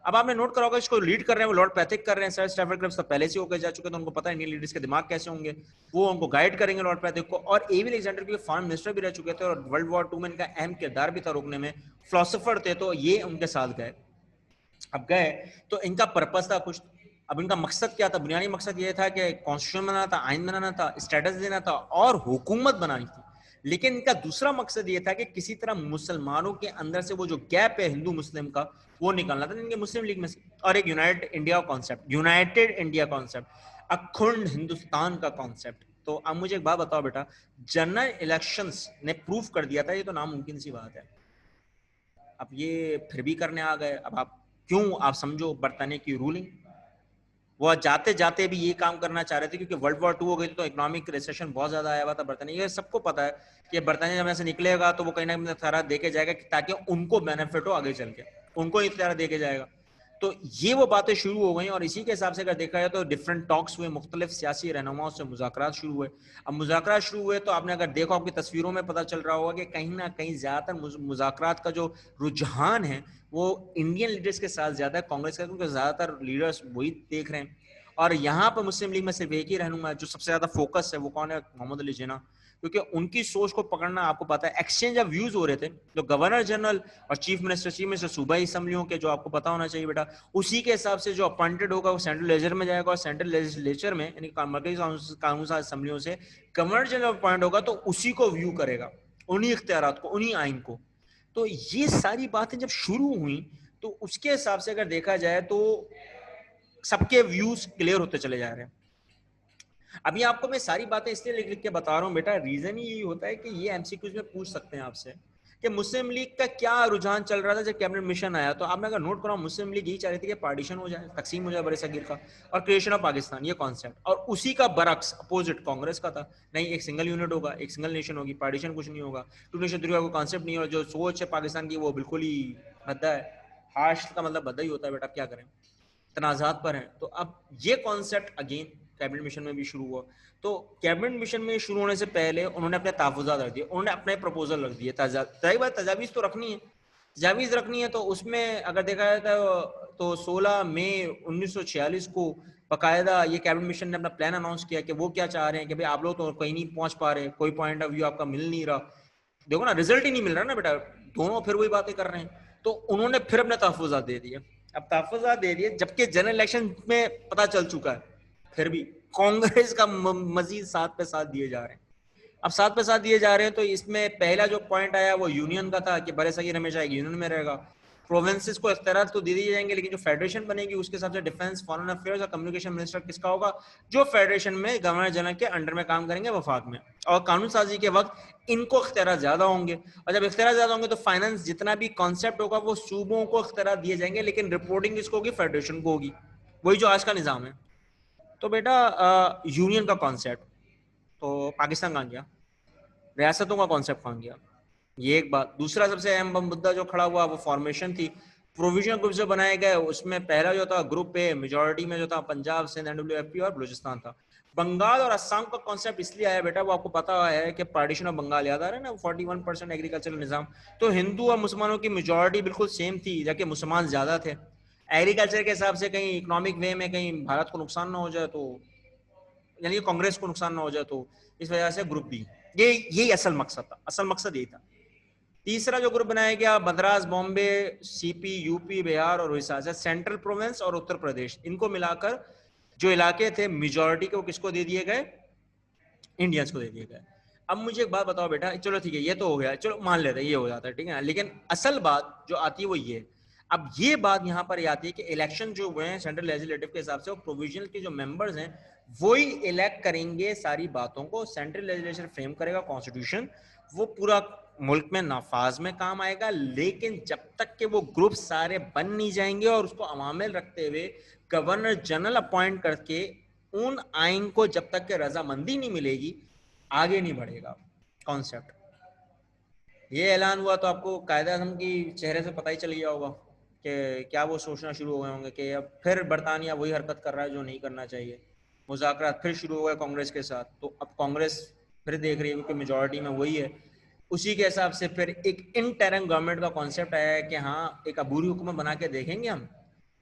अब आपने नोट करा होगा, इसको लीड कर रहे हैं वो लॉर्ड पैथिक कर रहे हैं। सर स्टैफर्ड क्रिप्स तो पहले से होकर जा चुके, तो उनको पता है इंडियन लीडर्स के दिमाग कैसे होंगे, वो उनको गाइड करेंगे लॉर्ड पैथिक को। और एवी अलेक्जेंडर के फॉरेन मिनिस्टर भी रह चुके थे, और वर्ल्ड वॉर 2 में इनका अहम किरदार भी था रोकने में, फिलोसोफर थे, तो ये उनके साथ गए। अब गए तो इनका पर्पस था कुछ। अब इनका मकसद क्या था? बुनियादी मकसद ये था कि कॉन्स्टिट्यूशन बनाना था, आइन बनाना था, स्टेटस देना था, और हुकूमत बनानी थी। लेकिन इनका दूसरा मकसद ये था कि किसी तरह मुसलमानों के अंदर से वो जो गैप है हिंदू मुस्लिम का, वो निकालना था इनके मुस्लिम लीग में से। और एक United India concept, United India concept. अखंड हिंदुस्तान का कॉन्सेप्ट। तो अब मुझे एक बात बताओ बेटा, जनरल इलेक्शंस ने प्रूफ कर दिया था ये तो नामुमकिन सी बात है, अब ये फिर भी करने आ गए। अब आप क्यों, आप समझो बरतानिया की रूलिंग, वो जाते जाते भी ये काम करना चाह रहे थे क्योंकि वर्ल्ड वॉर 2 हो गई तो इकोनॉमिक रिसेशन बहुत ज्यादा आया हुआ था बरतानिया, ये सबको पता है कि बरतानिया जब ऐसे निकलेगा तो वो कहीं ना कहीं इख्तियार देके जाएगा ताकि उनको बेनिफिट हो आगे चल के, उनको इख्तियार देके जाएगा। तो ये वो बातें शुरू हो गई और इसी के हिसाब से अगर देखा जाए तो डिफरेंट टॉक्स हुए, मुख्तलिफ सियासी रहनुमाओं से मुज़ाकरात शुरू हुए। अब मुज़ाकरात शुरू हुए तो आपने अगर देखा आपकी तस्वीरों में पता चल रहा होगा कि कहीं ना कहीं ज्यादातर मुज़ाकरात का जो रुझान है वो इंडियन लीडर्स के साथ ज्यादा है कांग्रेस का, क्योंकि ज्यादातर लीडर्स वही देख रहे हैं। और यहाँ पर मुस्लिम लीग में सिर्फ एक ही रहनुमा है जो सबसे ज्यादा फोकस है, वो कौन है? मोहम्मद अली जिन्ना, क्योंकि उनकी सोच को पकड़ना आपको पता है। एक्सचेंज ऑफ व्यूज हो रहे थे जो गवर्नर जनरल और चीफ मिनिस्टर सूबाई असम्बलियों के, जो आपको पता होना चाहिए बेटा, उसी के हिसाब से जो अपॉइंटेड होगा वो सेंट्रल लेजिस्लेचर में जाएगा और सेंट्रल लेजिस्लेचर में यानी मरकजी कानून साज असम्बलियों से गवर्नर जनरल अपॉइंट होगा तो उसी को व्यू करेगा, उन्हीं इख्तियारात को, उन्हीं आइन को। तो ये सारी बातें जब शुरू हुई तो उसके हिसाब से अगर देखा जाए तो सबके व्यूज क्लियर होते चले जा रहे हैं। अभी आपको मैं सारी बातें इसलिए लिख लिख के बता रहा हूँ बेटा, रीजन ही यही होता है कि ये एमसीक्यूज में पूछ सकते हैं आपसे कि मुस्लिम लीग का क्या रुझान चल रहा था जब कैबिनेट मिशन आया। तो आपने अगर नोट करा, मुस्लिम लीग यही चाह रही थी कि पार्टीशन हो जाए, तकसीम हो जाए बड़े सगीर का और क्रिएशन ऑफ पाकिस्तान, ये कॉन्सेप्ट। और उसी का बरक्स अपोजिट कांग्रेस का था, नहीं एक सिंगल यूनिट होगा, एक सिंगल नेशन होगी, पार्टीशन कुछ नहीं होगा, टू नेशन थ्री का कोई कॉन्सेप्ट नहीं है। और जो सोच है पाकिस्तान की वो बिल्कुल ही भद्दा है, हाश का मतलब भद्दा ही होता है बेटा, क्या करें, तनाजात पर हैं। तो अब ये कॉन्सेप्ट अगेन कैबिनेट मिशन में भी शुरू हुआ। तो कैबिनेट मिशन में शुरू होने से पहले उन्होंने अपने तहफ़्फ़ुज़ात रख दिए, उन्होंने अपने प्रपोजल रख दिए, तजावीज़ तो रखनी है, तजावीज़ रखनी है। तो उसमें अगर देखा जाए तो 16 मई 1946 को बाकायदा ये कैबिनेट मिशन ने अपना प्लान अनाउंस किया कि वो क्या चाह रहे हैं कि भाई आप लोग तो कहीं नहीं पहुंच पा रहे, कोई पॉइंट ऑफ व्यू आपका मिल नहीं रहा, देखो ना रिजल्ट ही नहीं मिल रहा ना बेटा, दोनों फिर वही बातें कर रहे हैं। तो उन्होंने फिर अपने तहफ़्फ़ुज़ात दे दिए, अब तहफ़्फ़ुज़ात दे दिए जबकि जनरल इलेक्शन में पता चल चुका है, फिर भी कांग्रेस का मजीद साथ पे साथ दिए जा रहे हैं। अब साथ पे साथ दिए जा रहे हैं तो इसमें पहला जो पॉइंट आया वो यूनियन का था कि बड़े सगीर हमेशा एक यूनियन में रहेगा, प्रोविंसेस को इख्तियार तो दे दिए जाएंगे लेकिन जो फेडरेशन बनेगी उसके हिसाब से डिफेंस, फॉरेन अफेयर्स और कम्युनिकेशन मिनिस्टर किसका होगा? जो फेडरेशन में गवर्नर जनरल के अंडर में काम करेंगे वफाक में। और कानून साजी के वक्त इनको इख्तियार ज्यादा होंगे, और जब इख्तियार ज्यादा होंगे तो फाइनेंस जितना भी कॉन्सेप्ट होगा वो सूबों को इख्तियार दिए जाएंगे, लेकिन रिपोर्टिंग किसको होगी? फेडरेशन को होगी, वही जो आज का निजाम है। तो बेटा यूनियन का कॉन्सेप्ट तो पाकिस्तान कहाँ गया, रियासतों का कॉन्सेप्ट कहाँ गया, ये एक बात। दूसरा सबसे अहम मुद्दा जो खड़ा हुआ वो फॉर्मेशन थी, प्रोविजनल ग्रुप जो बनाए गए उसमें पहला जो था ग्रुप ए मेजोरिटी में जो था पंजाब, सिंध, एनडब्ल्यूएफपी और बलूचिस्तान था। बंगाल और असम का कॉन्सेप्ट इसलिए आया बेटा, वो आपको पता है कि पार्टीशन ऑफ बंगाल याद आ रहा है ना, 41% एग्रीकल्चरल निजाम, तो हिंदू और मुसलमानों की मेजोरिटी बिल्कुल सेम थी जबकि मुसलमान ज्यादा थे। एग्रीकल्चर के हिसाब से कहीं इकोनॉमिक वे में कहीं भारत को नुकसान ना हो जाए तो, यानी कांग्रेस को नुकसान ना हो जाए तो इस वजह से ग्रुप बी, ये यही असल मकसद था, असल मकसद यही था। तीसरा जो ग्रुप बनाया गया मद्रास, बॉम्बे, सीपी, यूपी, बिहार और उड़ीसा, सेंट्रल प्रोविंस और उत्तर प्रदेश, इनको मिलाकर जो इलाके थे मेजॉरिटी के वो किसको दे दिए गए? इंडियंस को दे दिए गए। अब मुझे एक बात बताओ बेटा, चलो ठीक है ये तो हो गया, चलो मान लेते हैं ये हो जाता है, ठीक है, लेकिन असल बात जो आती है वो ये, अब ये बात यहाँ पर आती है कि इलेक्शन जो हुए हैं सेंट्रल लेजिस्लेटिव के हिसाब से वो प्रोविजनल के जो मेंबर्स हैं वही इलेक्ट करेंगे सारी बातों को, सेंट्रल लेजिस्लेचर फ्रेम करेगा कॉन्स्टिट्यूशन, वो पूरा मुल्क में नाफाज में काम आएगा। लेकिन जब तक के वो ग्रुप सारे बन नहीं जाएंगे और उसको अवामिल रखते हुए गवर्नर जनरल अपॉइंट करके उन आइन को जब तक के रजामंदी नहीं मिलेगी आगे नहीं बढ़ेगा कॉन्सेप्ट। ये ऐलान हुआ तो आपको कायदा आज़म की चेहरे से पता ही चल गया होगा कि क्या वो सोचना शुरू हो गए होंगे कि अब फिर बरतानिया वही हरकत कर रहा है जो नहीं करना चाहिए, मुज़ाकरात फिर शुरू हो गए कांग्रेस के साथ। तो अब कांग्रेस फिर देख रही है क्योंकि मेजॉरिटी में वही है, उसी के हिसाब से फिर एक इंटरिम गवर्नमेंट का कॉन्सेप्ट आया है कि हाँ एक अबूरी हुकूमत बना के देखेंगे हम,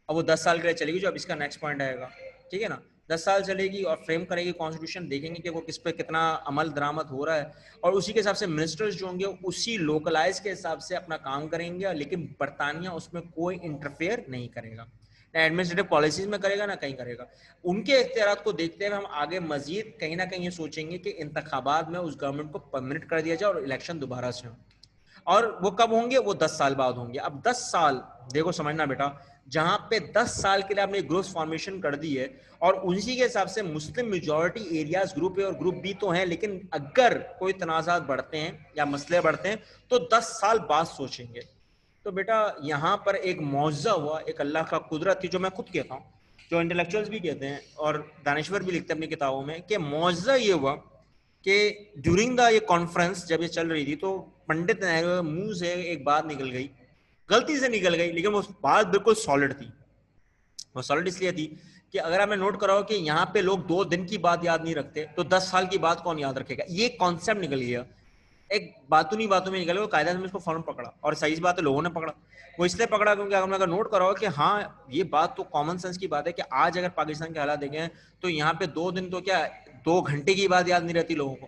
और वो 10 साल के लिए चलेगी, जो अब इसका नेक्स्ट पॉइंट आएगा, ठीक है ना, 10 साल चलेगी और फ्रेम करेगी कॉन्स्टिट्यूशन, देखेंगे कि वो किस पे कितना अमल दरामद हो रहा है, और उसी के हिसाब से मिनिस्टर्स जो होंगे उसी लोकलाइज के हिसाब से अपना काम करेंगे, लेकिन बरतानिया उसमें कोई इंटरफेयर नहीं करेगा, ना एडमिनिस्ट्रेटिव पॉलिसीज में करेगा ना कहीं करेगा। उनके इख्तियारात को देखते हुए हम आगे मजीद कहीं ना कहीं ये सोचेंगे कि इंतखाबात में उस गवर्नमेंट को परमानेंट कर दिया जाए और इलेक्शन दोबारा से हो। और वो कब होंगे, वो 10 साल बाद होंगे। अब 10 साल देखो समझना बेटा, जहां पे 10 साल के लिए आपने ग्रुप फॉर्मेशन कर दी है और उसी के हिसाब से Muslim majority areas group A और ग्रुप बी तो हैं, लेकिन अगर कोई तनाजात बढ़ते हैं या मसले बढ़ते हैं तो 10 साल बाद सोचेंगे। तो बेटा यहाँ पर एक मौजज़ा हुआ, एक अल्लाह का कुदरत थी, जो मैं खुद कहता हूँ, जो इंटेलेक्चुअल्स भी कहते हैं और दानिश्वर भी लिखते हैं अपनी किताबों में, कि मौजज़ा ये हुआ कि ड्यूरिंग द ये कॉन्फ्रेंस जब ये चल रही थी तो पंडित नेहरू के मुंह से एक बात निकल गई, गलती से निकल गई, लेकिन वो बात बिल्कुल सॉलिड थी। वो सॉलिड इसलिए थी कि अगर आपने नोट करा हो कि यहाँ पे लोग 2 दिन की बात याद नहीं रखते, तो 10 साल की बात कौन याद रखेगा। ये कॉन्सेप्ट निकल गया, एक बातों बातों में निकल गया, कायदा में इसको फौरन पकड़ा, और सही बात है लोगों ने पकड़ा। वो इसलिए पकड़ा क्योंकि हमने अगर नोट करा हो कि हाँ ये बात तो कॉमन सेंस की बात है कि आज अगर पाकिस्तान के हालात देखें तो यहाँ पे 2 दिन तो क्या 2 घंटे की बात याद नहीं रहती लोगों को,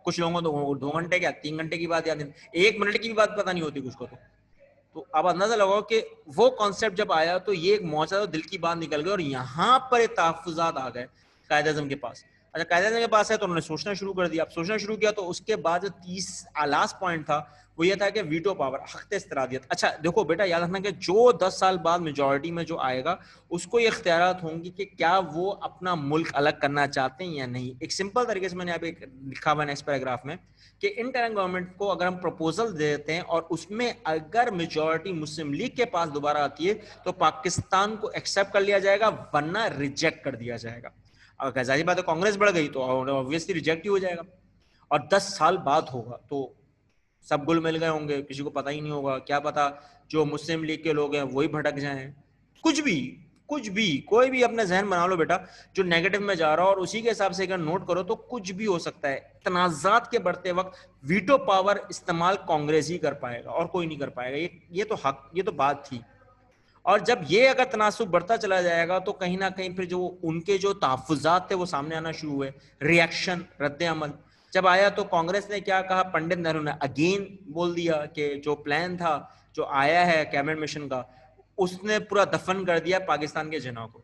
कुछ लोगों को 2 घंटे क्या 3 घंटे की बात याद नहीं, 1 मिनट की भी बात पता नहीं होती कुछ को। तो अब अंदाजा लगाओ कि वो कॉन्सेप्ट जब आया तो ये एक मौजूदा दिल की बात निकल गई और यहाँ पर ये तहफ़्फ़ुज़ात आ गए कायदे आज़म के पास। अच्छा कायदे आज़म के पास है तो उन्होंने सोचना शुरू कर दिया। अब सोचना शुरू किया तो उसके बाद जो 30 लास्ट पॉइंट था वो ये था कि वीटो पावर, हक़ इस्तरादियत। अच्छा देखो बेटा याद रखना कि जो 10 साल बाद मेजॉरिटी में जो आएगा उसको ये इख्तियारात होंगी कि क्या वो अपना मुल्क अलग करना चाहते हैं या नहीं। एक सिंपल तरीके से मैंने यहाँ पे लिखा हुआ नेक्स्ट पैराग्राफ में कि इंटरिम गवर्नमेंट को अगर हम प्रपोजल देते हैं और उसमें अगर मेजॉरिटी मुस्लिम लीग के पास दोबारा आती है तो पाकिस्तान को एक्सेप्ट कर लिया जाएगा, वरना रिजेक्ट कर दिया जाएगा। अगर जाहिर बात है कांग्रेस बढ़ गई तो ऑब्वियसली रिजेक्ट ही हो जाएगा और 10 साल बाद होगा तो सब गुल मिल गए होंगे, किसी को पता ही नहीं होगा। क्या पता जो मुस्लिम लीग के लोग हैं वही भटक जाएं, कुछ भी कोई भी अपने जहन बना लो बेटा जो नेगेटिव में जा रहा हो और उसी के हिसाब से अगर नोट करो तो कुछ भी हो सकता है। तनाजात के बढ़ते वक्त वीटो पावर इस्तेमाल कांग्रेस ही कर पाएगा और कोई नहीं कर पाएगा। ये तो हक, ये तो बात थी। और जब ये अगर तनासुब बढ़ता चला जाएगा तो कहीं ना कहीं फिर जो उनके जो तहफ़्फ़ुज़ात थे वो सामने आना शुरू हुए, रिएक्शन रद्द अमल जब आया तो कांग्रेस ने क्या कहा, पंडित नेहरू ने अगेन बोल दिया कि जो प्लान था जो आया है कैबिनेट मिशन का उसने पूरा दफन कर दिया पाकिस्तान के जिना को।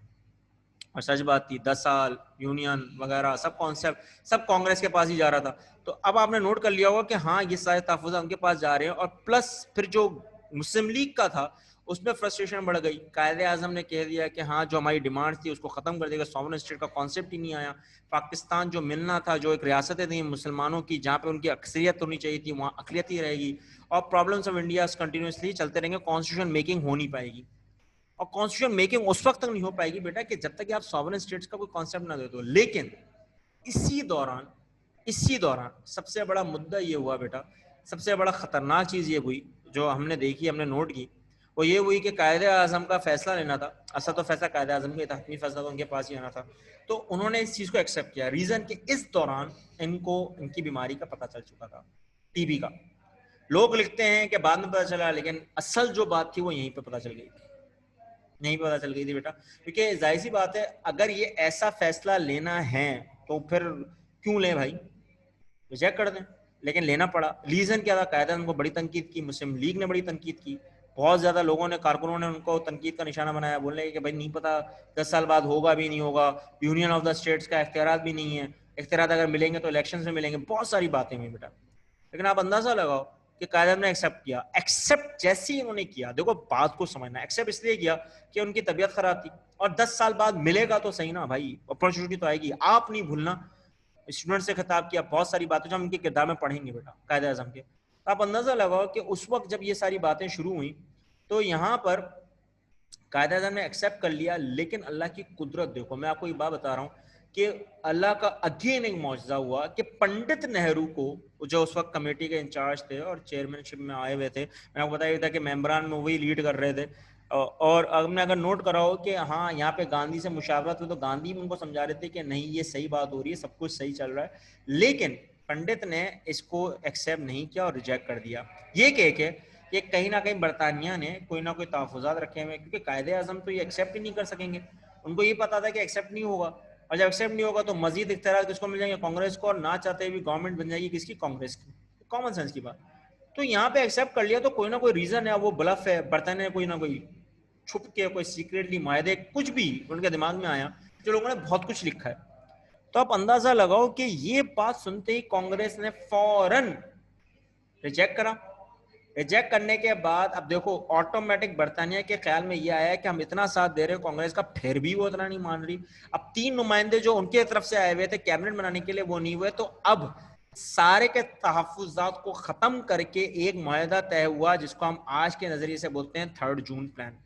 और सच बात थी 10 साल यूनियन वगैरह सब कॉन्सेप्ट सब कांग्रेस के पास ही जा रहा था। तो अब आपने नोट कर लिया होगा कि हाँ ये सारे तहफ़्फ़ुज़ उनके पास जा रहे हैं और प्लस फिर जो मुस्लिम लीग का था उसमें फ्रस्ट्रेशन बढ़ गई। कायदे आज़म ने कह दिया कि हाँ जो हमारी डिमांड थी उसको ख़त्म कर देगा, सॉवरेन स्टेट का कॉन्सेप्ट ही नहीं आया। पाकिस्तान जो मिलना था, जो एक रियासतें थी मुसलमानों की जहाँ पे उनकी अक्सरियत होनी चाहिए थी वहाँ अक़लियत ही रहेगी और प्रॉब्लम्स ऑफ इंडिया कंटिन्यूसली चलते रहेंगे, कॉन्स्टिट्यूशन मेकिंग हो नहीं पाएगी। और कॉन्स्टिट्यूशन मेकिंग उस वक्त तक नहीं हो पाएगी बेटा कि जब तक आप सॉवरेन स्टेट्स का कोई कॉन्सेप्ट ना दे दो। लेकिन इसी दौरान सबसे बड़ा मुद्दा ये हुआ बेटा, सबसे बड़ा खतरनाक चीज़ ये हुई जो हमने देखी, हमने नोट की, वो ये हुई कि कायदे आज़म का फैसला लेना था। असल तो फैसला कायदे आज़म का था, हतमी फैसला तो उनके पास ही आना था। तो उन्होंने इस चीज़ को एक्सेप्ट किया। रीज़न कि इस दौरान इनको इनकी बीमारी का पता चल चुका था, टीबी का। लोग लिखते हैं कि बाद में पता चला, लेकिन असल जो बात थी वो यहीं पर पता चल गई थी, नहीं पता चल गई थी बेटा। क्योंकि जाहिर सी बात है अगर ये ऐसा फैसला लेना है तो फिर क्यों लें भाई, रिजेक्ट कर दें। लेकिन लेना पड़ा। रीज़न क्या था, कायदा उनको बड़ी तनकीद की, मुस्लिम लीग ने बड़ी तनकीद की, बहुत ज़्यादा लोगों ने, कारकुनों ने उनको तनकीद का निशाना बनाया, बोलने कि भाई नहीं पता 10 साल बाद होगा भी नहीं होगा, यूनियन ऑफ द स्टेट्स का इख्तियार भी नहीं है, इख्तियार अगर मिलेंगे तो इलेक्शन में मिलेंगे, बहुत सारी बातें हुई बेटा। लेकिन आप अंदाज़ा लगाओ कि कायदा ने एक्सेप्ट किया। एक्सेप्ट जैसे ही उन्होंने किया, देखो बात को समझना, एक्सेप्ट इसलिए किया कि उनकी तबीयत खराब थी और 10 साल बाद मिलेगा तो सही ना भाई, अपॉर्चुनिटी तो आएगी। आप नहीं भूलना, स्टूडेंट से खिताब किया, बहुत सारी बातें जो हम इनके किरदार में पढ़ेंगे बेटा कायदे आज़म के। तो आप अंदाज़ा लगाओ कि उस वक्त जब ये सारी बातें शुरू हुई तो यहाँ पर कायदे आज़म ने एक्सेप्ट कर लिया। लेकिन अल्लाह की कुदरत देखो, मैं आपको ये बात बता रहा हूँ कि अल्लाह का अगेन एक मौजज़ा हुआ कि पंडित नेहरू को, जो उस वक्त कमेटी के इंचार्ज थे और चेयरमैनशिप में आए हुए थे, मैं आपको बताया था कि मेंबरान में वही लीड कर रहे थे। और हमने अगर नोट करा हो कि हाँ यहाँ पे गांधी से मुशावरत हुई तो गांधी भी उनको समझा रहे थे कि नहीं ये सही बात हो रही है, सब कुछ सही चल रहा है, लेकिन पंडित ने इसको एक्सेप्ट नहीं किया और रिजेक्ट कर दिया। ये कह के कि कहीं ना कहीं बरतानिया ने कोई ना कोई तहफ़्फ़ुज़ात रखे हुए, क्योंकि कायदे आज़म तो ये एक्सेप्ट ही नहीं कर सकेंगे। उनको ये पता था कि एक्सेप्ट नहीं होगा, और जब एक्सेप्ट नहीं होगा तो मजीद इख्तियार किसको मिल जाएंगे, कांग्रेस को, और ना चाहते भी गवर्नमेंट बन जाएगी किसकी, कांग्रेस की। कॉमन सेंस की बात। तो यहाँ पे एक्सेप्ट कर लिया तो कोई ना कोई रीज़न है, वो ब्लफ है, बरतानिया कोई ना कोई छुप के, कोई सीक्रेटली मायदे, कुछ भी उनके दिमाग में आया, जो लोगों ने बहुत कुछ लिखा है। तो आप अंदाजा लगाओ कि ये बात सुनते ही कांग्रेस ने फौरन रिजेक्ट करा रिजेक्ट करने के बाद अब देखो ऑटोमेटिक बर्तानिया के ख्याल में ये आया कि हम इतना साथ दे रहे हैं कांग्रेस का, फिर भी वो इतना नहीं मान रही। अब 3 नुमाइंदे जो उनके तरफ से आए हुए थे कैबिनेट बनाने के लिए वो नहीं हुए, तो अब सारे के तहफुजात को खत्म करके एक मुआहदा तय हुआ जिसको हम आज के नजरिए से बोलते हैं 3 जून प्लान।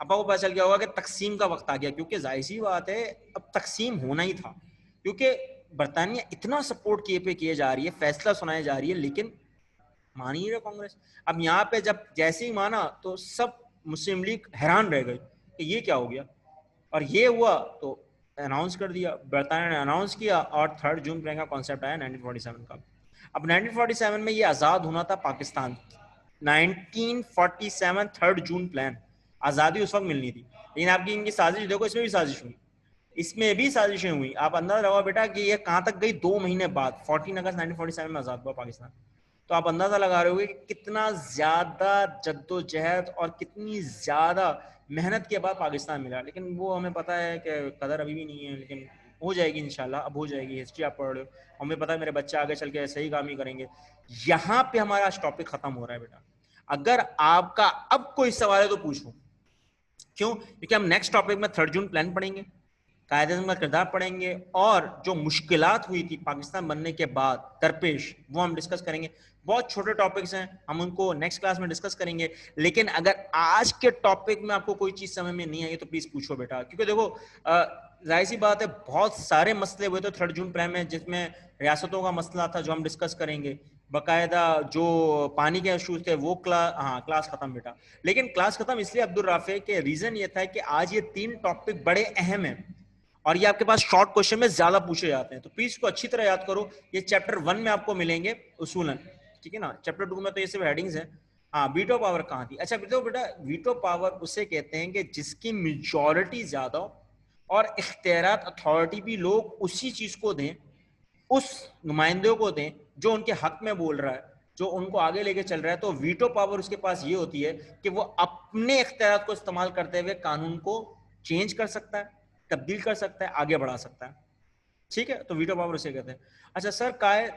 अब आपको पता चल गया होगा कि तकसीम का वक्त आ गया, क्योंकि जाहिर सी बात है अब तकसीम होना ही था, क्योंकि बरतानिया इतना सपोर्ट किए जा रही है, फैसला सुनाई जा रही है, लेकिन मान ही रहे कांग्रेस। अब यहाँ पे जब जैसे ही माना तो सब मुस्लिम लीग हैरान रह गए कि ये क्या हो गया, और ये हुआ तो अनाउंस कर दिया, बरतानिया ने अनाउंस किया, और 3 जून प्लान का कॉन्सेप्ट आया 1947 का। अब 1947 में ये आज़ाद होना था पाकिस्तान, 1947 3 जून प्लान, आज़ादी उस वक्त मिलनी थी। लेकिन आपकी इनकी साजिश देखो, इसमें भी साजिश हुई, इसमें भी साजिशें हुई। आप अंदाजा लगाओ बेटा कि ये कहाँ तक गई, 2 महीने बाद 14 अगस्त 1947 में आज़ाद हुआ पाकिस्तान। तो आप अंदाजा लगा रहे होगे कि कितना ज्यादा जद्दोजहद और कितनी ज्यादा मेहनत के बाद पाकिस्तान मिला। लेकिन वो हमें पता है कि कदर अभी भी नहीं है, लेकिन हो जाएगी इंशाल्लाह, अब हो जाएगी। हिस्ट्री आप पढ़ रहे हो, हमें पता है मेरे बच्चे आगे चल के सही काम ही करेंगे। यहाँ पे हमारा आज टॉपिक खत्म हो रहा है बेटा। अगर आपका अब कोई सवाल है तो पूछो। क्यों? क्योंकि हम नेक्स्ट टॉपिक में 3 जून प्लान पढ़ेंगे, कायदे का किरदार पढ़ेंगे, और जो मुश्किलात हुई थी पाकिस्तान बनने के बाद दरपेश, वो हम डिस्कस करेंगे। बहुत छोटे टॉपिक्स हैं, हम उनको नेक्स्ट क्लास में डिस्कस करेंगे। लेकिन अगर आज के टॉपिक में आपको कोई चीज समझ में नहीं आई तो प्लीज पूछो बेटा, क्योंकि देखो जाहिर सी बात है बहुत सारे मसले हुए थे 3 जून प्लान में, जिसमें रियासतों का मसला था जो हम डिस्कस करेंगे, बाकायदा जो पानी के इशूज थे वो क्लास खत्म बेटा। लेकिन क्लास खत्म इसलिए अब्दुल राफे के रीजन ये था कि आज ये 3 टॉपिक बड़े अहम हैं और ये आपके पास शॉर्ट क्वेश्चन में ज्यादा पूछे जाते हैं, तो प्लीज इसको अच्छी तरह याद करो। ये चैप्टर 1 में आपको मिलेंगे उसूलन, ठीक है ना। चैप्टर 2 में तो ये सिर्फ हेडिंग्स हैं। हाँ, वीटो पावर कहाँ थी? अच्छा बेटा, वीटो पावर उसे कहते हैं कि जिसकी मेजॉरिटी ज्यादा हो और इख्तियारात अथॉरिटी भी लोग उसी चीज को दें, उस नुमाइंदे को दें जो उनके हक में बोल रहा है, जो उनको आगे लेके चल रहा है। तो वीटो पावर उसके पास ये होती है कि वो अपने इख्तियारात को इस्तेमाल करते हुए कानून को चेंज कर सकता है, तब्दील कर सकता है, आगे बढ़ा सकता है, ठीक है। तो वीटो पावर उसे कहते हैं। अच्छा सर, कायद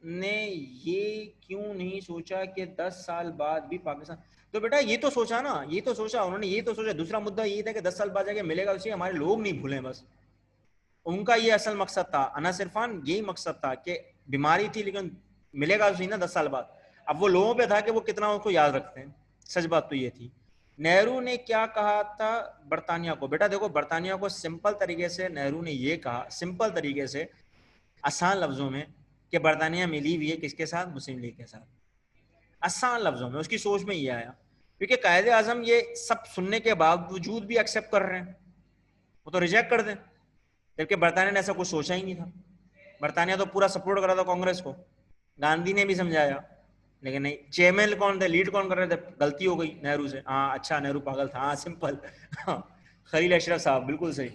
ने ये क्यों नहीं सोचा कि 10 साल बाद भी पाकिस्तान, तो बेटा ये तो सोचा ना, ये तो सोचा उन्होंने, ये तो सोचा। दूसरा मुद्दा ये था कि 10 साल बाद जाके मिलेगा उसे, हमारे लोग नहीं भूलें, बस उनका ये असल मकसद था। अनास इरफान यही मकसद था कि बीमारी थी लेकिन मिलेगा उसे ना 10 साल बाद। अब वो लोगों पे था कि वो कितना उसको याद रखते हैं। सच बात तो ये थी। नेहरू ने क्या कहा था बरतानिया को? बेटा देखो, बरतानिया को सिंपल तरीके से नेहरू ने ये कहा, सिंपल तरीके से, आसान लफ्जों में, कि बरतानिया मिली हुई है किसके साथ? मुस्लिम लीग के साथ। आसान लफ्जों में उसकी सोच में ये आया, क्योंकि कायदे आजम ये सब सुनने के बावजूद भी एक्सेप्ट कर रहे हैं, वो तो रिजेक्ट कर दें, जबकि बरतानिया ने ऐसा कुछ सोचा ही नहीं था। बरतानिया तो पूरा सपोर्ट कर रहा था कांग्रेस को, गांधी ने भी समझाया, लेकिन नहीं। चेयरमैन कौन थे, लीड कौन कर रहे थे? गलती हो गई नेहरू से, हाँ अच्छा नेहरू पागल था, हाँ सिंपल। खलील अशरफ साहब, बिल्कुल सही।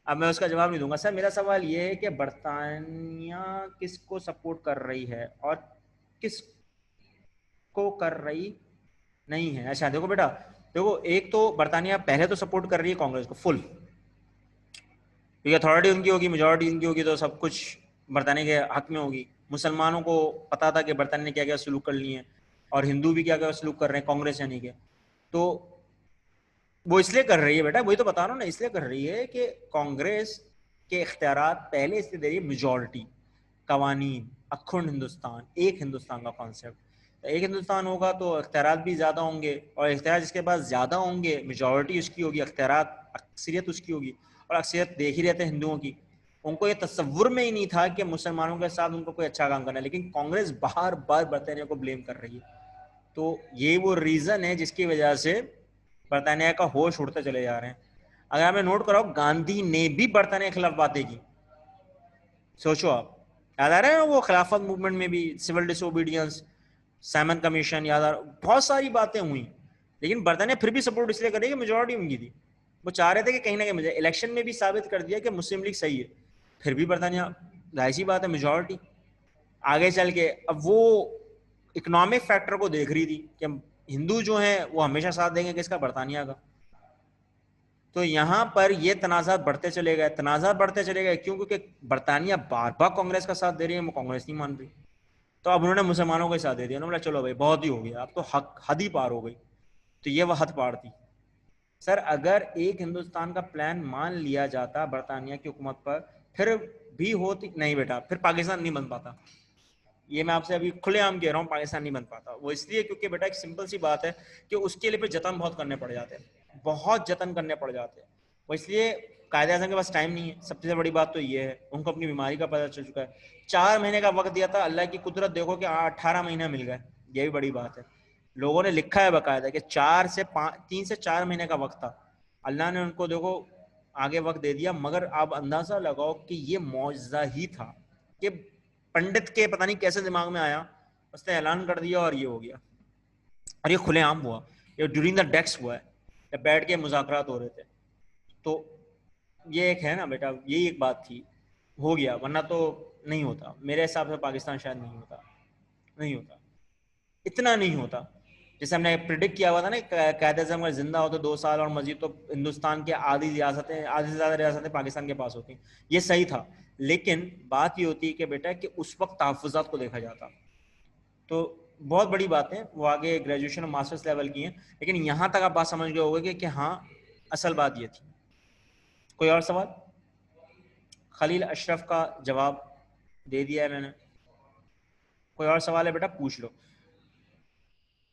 अब मैं उसका जवाब नहीं दूंगा। सर मेरा सवाल ये है कि बरतानिया किसको सपोर्ट कर रही है और किसको कर रही नहीं है? अच्छा देखो बेटा, देखो एक तो बरतानिया पहले तो सपोर्ट कर रही है कांग्रेस को फुल, क्योंकि अथॉरिटी उनकी होगी, मेजोरिटी उनकी होगी, तो सब कुछ बरतानिया के हक में होगी। मुसलमानों को पता था कि बरतानिया ने क्या क्या सलूक कर लिए हैं, और हिंदू भी क्या क्या सलूक कर रहे हैं कांग्रेस यानी के, तो वो इसलिए कर रही है बेटा, वही तो बता रहा हूँ ना, इसलिए कर रही है कि कांग्रेस के इख्तियारात पहले इसलिए दे रही है, मेजोरिटी, कवानीन, अखंड हिंदुस्तान, एक हिंदुस्तान का कॉन्सेप्ट। एक हिंदुस्तान होगा तो इख्तियारात भी ज़्यादा होंगे, और इख्तियार जिसके पास ज़्यादा होंगे, मेजोरिटी उसकी होगी, इख्तियारात अक्सरियत उसकी होगी। और अक्सरियत देख ही रहते हैं हिंदुओं की, उनको ये तस्वुर में ही नहीं था कि मुसलमानों के साथ उनको कोई अच्छा काम करना है, लेकिन कांग्रेस बार बार बरतानिया को ब्लेम कर रही है। तो ये वो रीज़न है जिसकी वजह से बरतानिया का होश उड़ते चले जा रहे हैं। अगर आपने नोट कराओ, गांधी ने भी बरतानिया के खिलाफ बातें की, सोचो आप, याद आ रहा है वो खिलाफत मूवमेंट में भी, सिविल डिसोबीडियंस, सैमन कमीशन, याद आ रहा, बहुत सारी बातें हुई, लेकिन बरतानिया फिर भी सपोर्ट इसलिए करेगी, मेजोरिटी उनकी थी। वो चाह रहे थे कि कहीं ना कहीं मुझे इलेक्शन में भी साबित कर दिया कि मुस्लिम लीग सही है, फिर भी बरतानिया, जाहिर सी बात है मेजोरिटी। आगे चल के अब वो इकोनॉमिक फैक्टर को देख रही थी कि हिंदू जो है वो हमेशा साथ देंगे किसका? बरतानिया का। तो यहाँ पर ये तनाज़ात बढ़ते चले गए, तनाज़ात बढ़ते चले गए, क्यों? क्योंकि बरतानिया बार बार कांग्रेस का साथ दे रही है, वो कांग्रेस नहीं मान रही। तो अब उन्होंने मुसलमानों को साथ दे दिया। उन्होंने बोला चलो भाई बहुत ही हो गया, अब तो हद ही पार हो गई। तो ये वह हद पार थी सर। अगर एक हिंदुस्तान का प्लान मान लिया जाता बरतानिया की हुकूमत पर, फिर भी होती नहीं बेटा, फिर पाकिस्तान नहीं बन पाता। ये मैं आपसे अभी खुलेआम कह रहा हूँ, पाकिस्तान नहीं बन पाता। वो इसलिए क्योंकि बेटा एक सिंपल सी बात है कि उसके लिए फिर जतन बहुत करने पड़ जाते हैं, बहुत जतन करने पड़ जाते हैं। वो इसलिए कायदे आज़म के पास टाइम नहीं है। सबसे बड़ी बात तो ये है, उनको अपनी बीमारी का पता चल चुका है। 4 महीने का वक्त दिया था, अल्लाह की कुदरत देखो कि 18 महीना मिल गए। ये भी बड़ी बात है। लोगों ने लिखा है बाकायदा कि 3 से 4 महीने का वक्त था। अल्लाह ने उनको देखो आगे वक्त दे दिया। मगर आप अंदाजा लगाओ कि ये मौजज़ा ही था कि पंडित के पता नहीं कैसे दिमाग में आया, उसने ऐलान कर दिया और ये हो गया। और ये खुलेआम हुआ, ये ड्यूरिंग द डेस्क हुआ है, जब बैठ के मुज़ाकरात हो रहे थे। तो ये एक है ना बेटा, यही एक बात थी, हो गया। वरना तो नहीं होता मेरे हिसाब से, पाकिस्तान शायद नहीं होता, नहीं होता, इतना नहीं होता। जैसे हमने प्रिडिक्ट किया हुआ था ना, कायद-ए-आज़म अगर जिंदा हो तो 2 साल और मजीद तो हिंदुस्तान के आधी रियासतें, आधी से ज़्यादा रियासतें पाकिस्तान के पास होती। ये सही था। लेकिन बात ये होती है कि बेटा कि उस वक्त तहफ़्फ़ुज़ात को देखा जाता। तो बहुत बड़ी बात है, वो आगे ग्रेजुएशन और मास्टर्स लेवल की हैं। लेकिन यहाँ तक आप बात समझ गए होंगे कि हाँ असल बात ये थी। कोई और सवाल? खलील अशरफ का जवाब दे दिया है मैंने। कोई और सवाल है बेटा पूछ लो।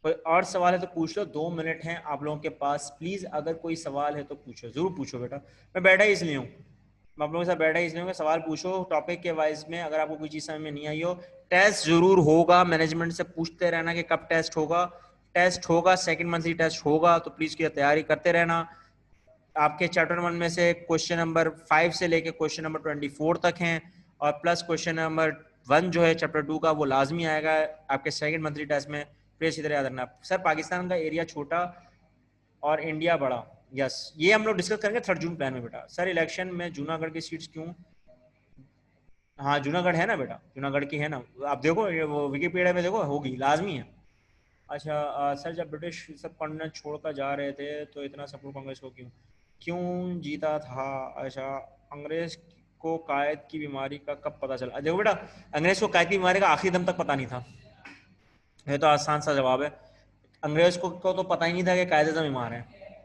कोई और सवाल है तो पूछ लो, 2 मिनट हैं आप लोगों के पास। प्लीज अगर कोई सवाल है तो पूछो, जरूर पूछो बेटा। मैं बैठा ही इसलिए हूँ, मैं आप लोगों के साथ बैठा ही इसलिए हूँ कि सवाल पूछो टॉपिक के वाइज में। अगर आपको कोई चीज़ समझ में नहीं आई हो, टेस्ट जरूर होगा। मैनेजमेंट से पूछते रहना कि कब टेस्ट होगा। टेस्ट होगा, सेकंड मंथली टेस्ट होगा, तो प्लीज की तैयारी करते रहना। आपके चैप्टर 1 में से क्वेश्चन नंबर 5 से लेके क्वेश्चन नंबर 24 तक हैं, और प्लस क्वेश्चन नंबर 1 जो है चैप्टर 2 का, वो लाजमी आएगा आपके सेकंड मंथली टेस्ट में। प्लीज इसी तरह याद रखना। सर पाकिस्तान का एरिया छोटा और इंडिया बड़ा, यस, ये हम लोग डिस्कस करेंगे 3 जून प्लान में बेटा। सर इलेक्शन में जूनागढ़ की सीट्स क्यों? हाँ जूनागढ़ है ना बेटा, जूनागढ़ की है ना, आप देखो वो विकीपीडिया में देखो, होगी, लाजमी है। अच्छा सर जब ब्रिटिश सब पढ़ना छोड़कर जा रहे थे तो इतना सपोर्ट कांग्रेस को क्यों क्यों जीता था? अच्छा, अंग्रेज को कायद की बीमारी का कब पता चला? देखो बेटा, अंग्रेज को कायद की बीमारी का आखिरी दम तक पता नहीं था। ये तो आसान सा जवाब है। अंग्रेज को तो पता ही नहीं था कि कायद-ए-आज़म बीमार है।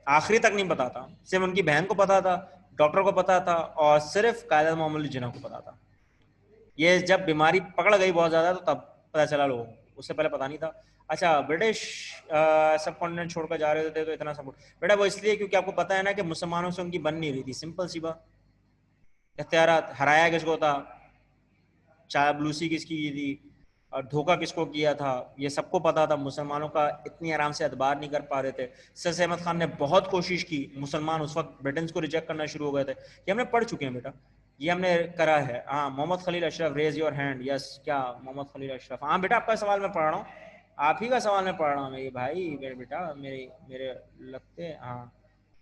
आखिरी तक नहीं पता था। सिर्फ उनकी बहन को पता था, डॉक्टर को पता था, और सिर्फ कायद मोहम्मद जिन्ना को पता था। ये जब बीमारी पकड़ गई बहुत ज्यादा तो तब पता चला लोगों को, उससे पहले पता नहीं था। अच्छा, ब्रिटिश सब कॉन्टिनेंट छोड़कर जा रहे थे तो इतना सपोर्ट बेटा, वो इसलिए क्योंकि आपको पता है ना कि मुसलमानों से उनकी बन नहीं रही थी। सिंपल सी बात, इख्तियारात हराया किसको था, चाबलूसी किसकी की थी, और धोखा किसको किया था, ये सबको पता था। मुसलमानों का इतनी आराम से एतबार नहीं कर पा रहे थे। सर अहमद खान ने बहुत कोशिश की, मुसलमान उस वक्त ब्रिटेन को रिजेक्ट करना शुरू हो गए थे। ये हमने पढ़ चुके हैं बेटा, ये हमने करा है। हाँ Mohammad Khalil Ashraf, raise your hand. Yes, क्या मोहम्मद खलील अशरफ? हाँ बेटा आपका सवाल मैं पढ़ रहा हूँ, आप ही का सवाल मैं पढ़ रहा हूँ मेरे भाई, मेरे बेटा, मेरे मेरे लगते। हाँ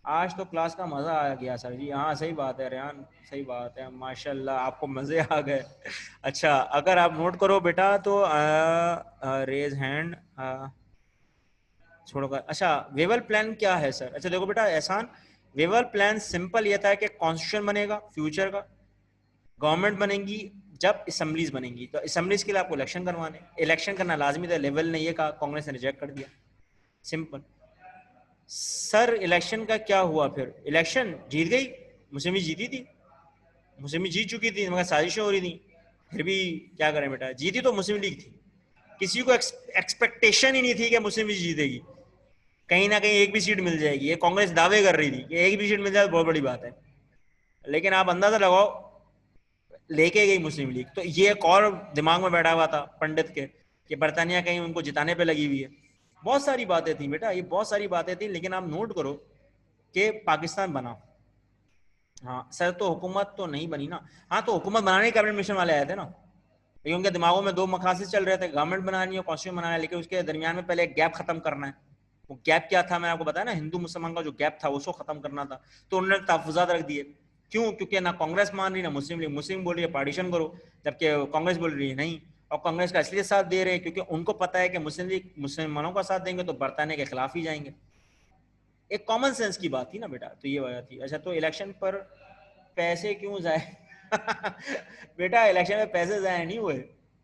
आज तो क्लास का मज़ा आ गया सर जी। हाँ सही बात है रेहान, सही बात है, माशाल्लाह आपको मज़े आ गए। अच्छा अगर आप नोट करो बेटा तो रेज हैंड छोड़कर। अच्छा वेवल प्लान क्या है सर? अच्छा देखो बेटा एहसान, वेवल प्लान सिंपल ये था कि कॉन्स्टिट्यूशन बनेगा फ्यूचर का, गवर्नमेंट बनेगी, जब असम्बलीज बनेंगी तो असम्बलीज के लिए आपको इलेक्शन करवाने, इलेक्शन करना लाजमी था। लेवल ने ये कहा, कांग्रेस ने रिजेक्ट कर दिया, सिंपल। सर इलेक्शन का क्या हुआ? फिर इलेक्शन जीत गई, मुस्लिम लीग जीती थी, मुस्लिम लीग जीत चुकी थी, मगर साजिशें हो रही थी। फिर भी क्या करें बेटा, जीती तो मुस्लिम लीग थी। किसी को एक्सपेक्टेशन ही नहीं थी कि मुस्लिम लीग जीतेगी, कहीं ना कहीं एक भी सीट मिल जाएगी। ये कांग्रेस दावे कर रही थी कि एक भी सीट मिल जाए तो बहुत बड़ी बात है, लेकिन आप अंदाजा लगाओ लेके गई मुस्लिम लीग। तो ये एक और दिमाग में बैठा हुआ था पंडित के कि बरतानिया कहीं उनको जिताने पे लगी हुई है। बहुत सारी बातें थी बेटा, ये बहुत सारी बातें थी। लेकिन आप नोट करो कि पाकिस्तान बना। हाँ सर तो हुकूमत तो नहीं बनी ना। हाँ तो हुकूमत बनाने के कैबिनेट मिशन वाले आए थे ना, लेकिन उनके दिमागों में 2 मकासद चल रहे थे, गवर्नमेंट बनानी है, कॉन्स्टिट्यूशन बनाना है। लेकिन उसके दरमियान में पहले एक गैप खत्म करना है। वो गैप क्या था मैंने आपको बताया ना, हिंदू मुसलमान का जो गैप था उसको खत्म करना था। तो उन्होंने तहफुजात रख दिए। क्यों? क्योंकि ना कांग्रेस मान रही ना मुस्लिम लीग। मुस्लिम बोल रही है पार्टीशन करो, जबकि कांग्रेस बोल रही है नहीं। और कांग्रेस का इसलिए साथ दे रहे हैं क्योंकि उनको पता है कि मुस्लिम लीग मुसलमानों का साथ देंगे तो बरताने के खिलाफ ही जाएंगे। एक कॉमन सेंस की बात थी ना बेटा, तो ये वजह थी। अच्छा तो इलेक्शन पर पैसे क्यों जाए? बेटा इलेक्शन में पैसे जाए नहीं हुए,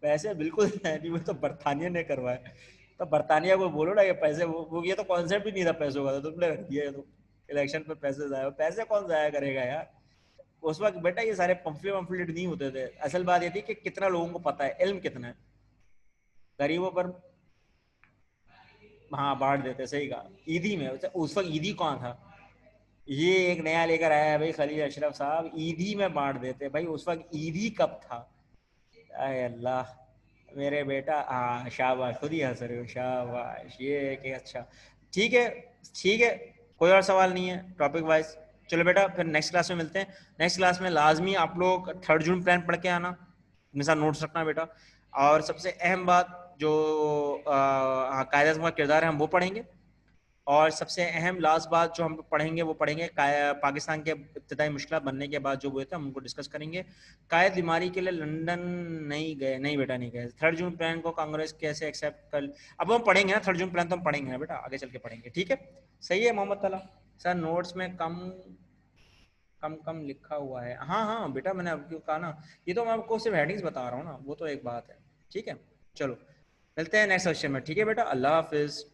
पैसे बिल्कुल नहीं, वो तो बर्तानिया ने करवाया। तो बर्तानिया को बोलो ना ये पैसे, वो ये तो कॉन्सेप्ट ही नहीं था पैसों का, तो तुमने रख दिया है। तो इलेक्शन पे पैसे जाया, पैसे कौन जाया करेगा यार। उस वक्त बेटा ये सारे पंफलेट वम्फलेट नहीं होते थे, असल बात ये थी कि कितना लोगों को पता है, इल्म कितना है गरीबों पर। हाँ बांट देते, सही कहा। ईदी में उस वक्त ईदी कौन था, ये एक नया लेकर आया है भाई खलील अशरफ साहब, ईदी में बांट देते भाई, उस वक्त ईदी कब था। अरे अल्लाह मेरे बेटा, हाँ शाबाश, खुद ही हंस रहे हो, शाबाश, ये कि अच्छा ठीक है। ठीक है, कोई और सवाल नहीं है टॉपिक वाइज। चलो बेटा फिर नेक्स्ट क्लास में मिलते हैं। नेक्स्ट क्लास में लाजमी आप लोग 3 जून प्लान पढ़ के आना, अपने साथ नोट्स रखना बेटा। और सबसे अहम बात जो कायदे का किरदार है हम वो पढ़ेंगे। और सबसे अहम लास्ट बात जो हम पढ़ेंगे वो पढ़ेंगे पाकिस्तान के इब्तदाई मुश्किल बनने के बाद जो हुए थे हम उनको डिस्कस करेंगे। कायद बीमारी के लिए लंदन नहीं गए, नहीं बेटा नहीं गए। 3 जून प्लान को कांग्रेस कैसे एक्सेप्ट कर, अब हम पढ़ेंगे ना 3 जून प्लान, तो हम पढ़ेंगे ना बेटा, आगे चल के पढ़ेंगे, ठीक है। सही है मोहम्मद तला सर, नोट्स में कम कम कम लिखा हुआ है। हाँ हाँ बेटा मैंने आपको कहा ना, ये तो मैं आपको सिर्फ हेडिंग्स बता रहा हूँ ना, वो तो एक बात है। ठीक है चलो मिलते हैं नेक्स्ट सेशन में, ठीक है बेटा, अल्लाह हाफिज।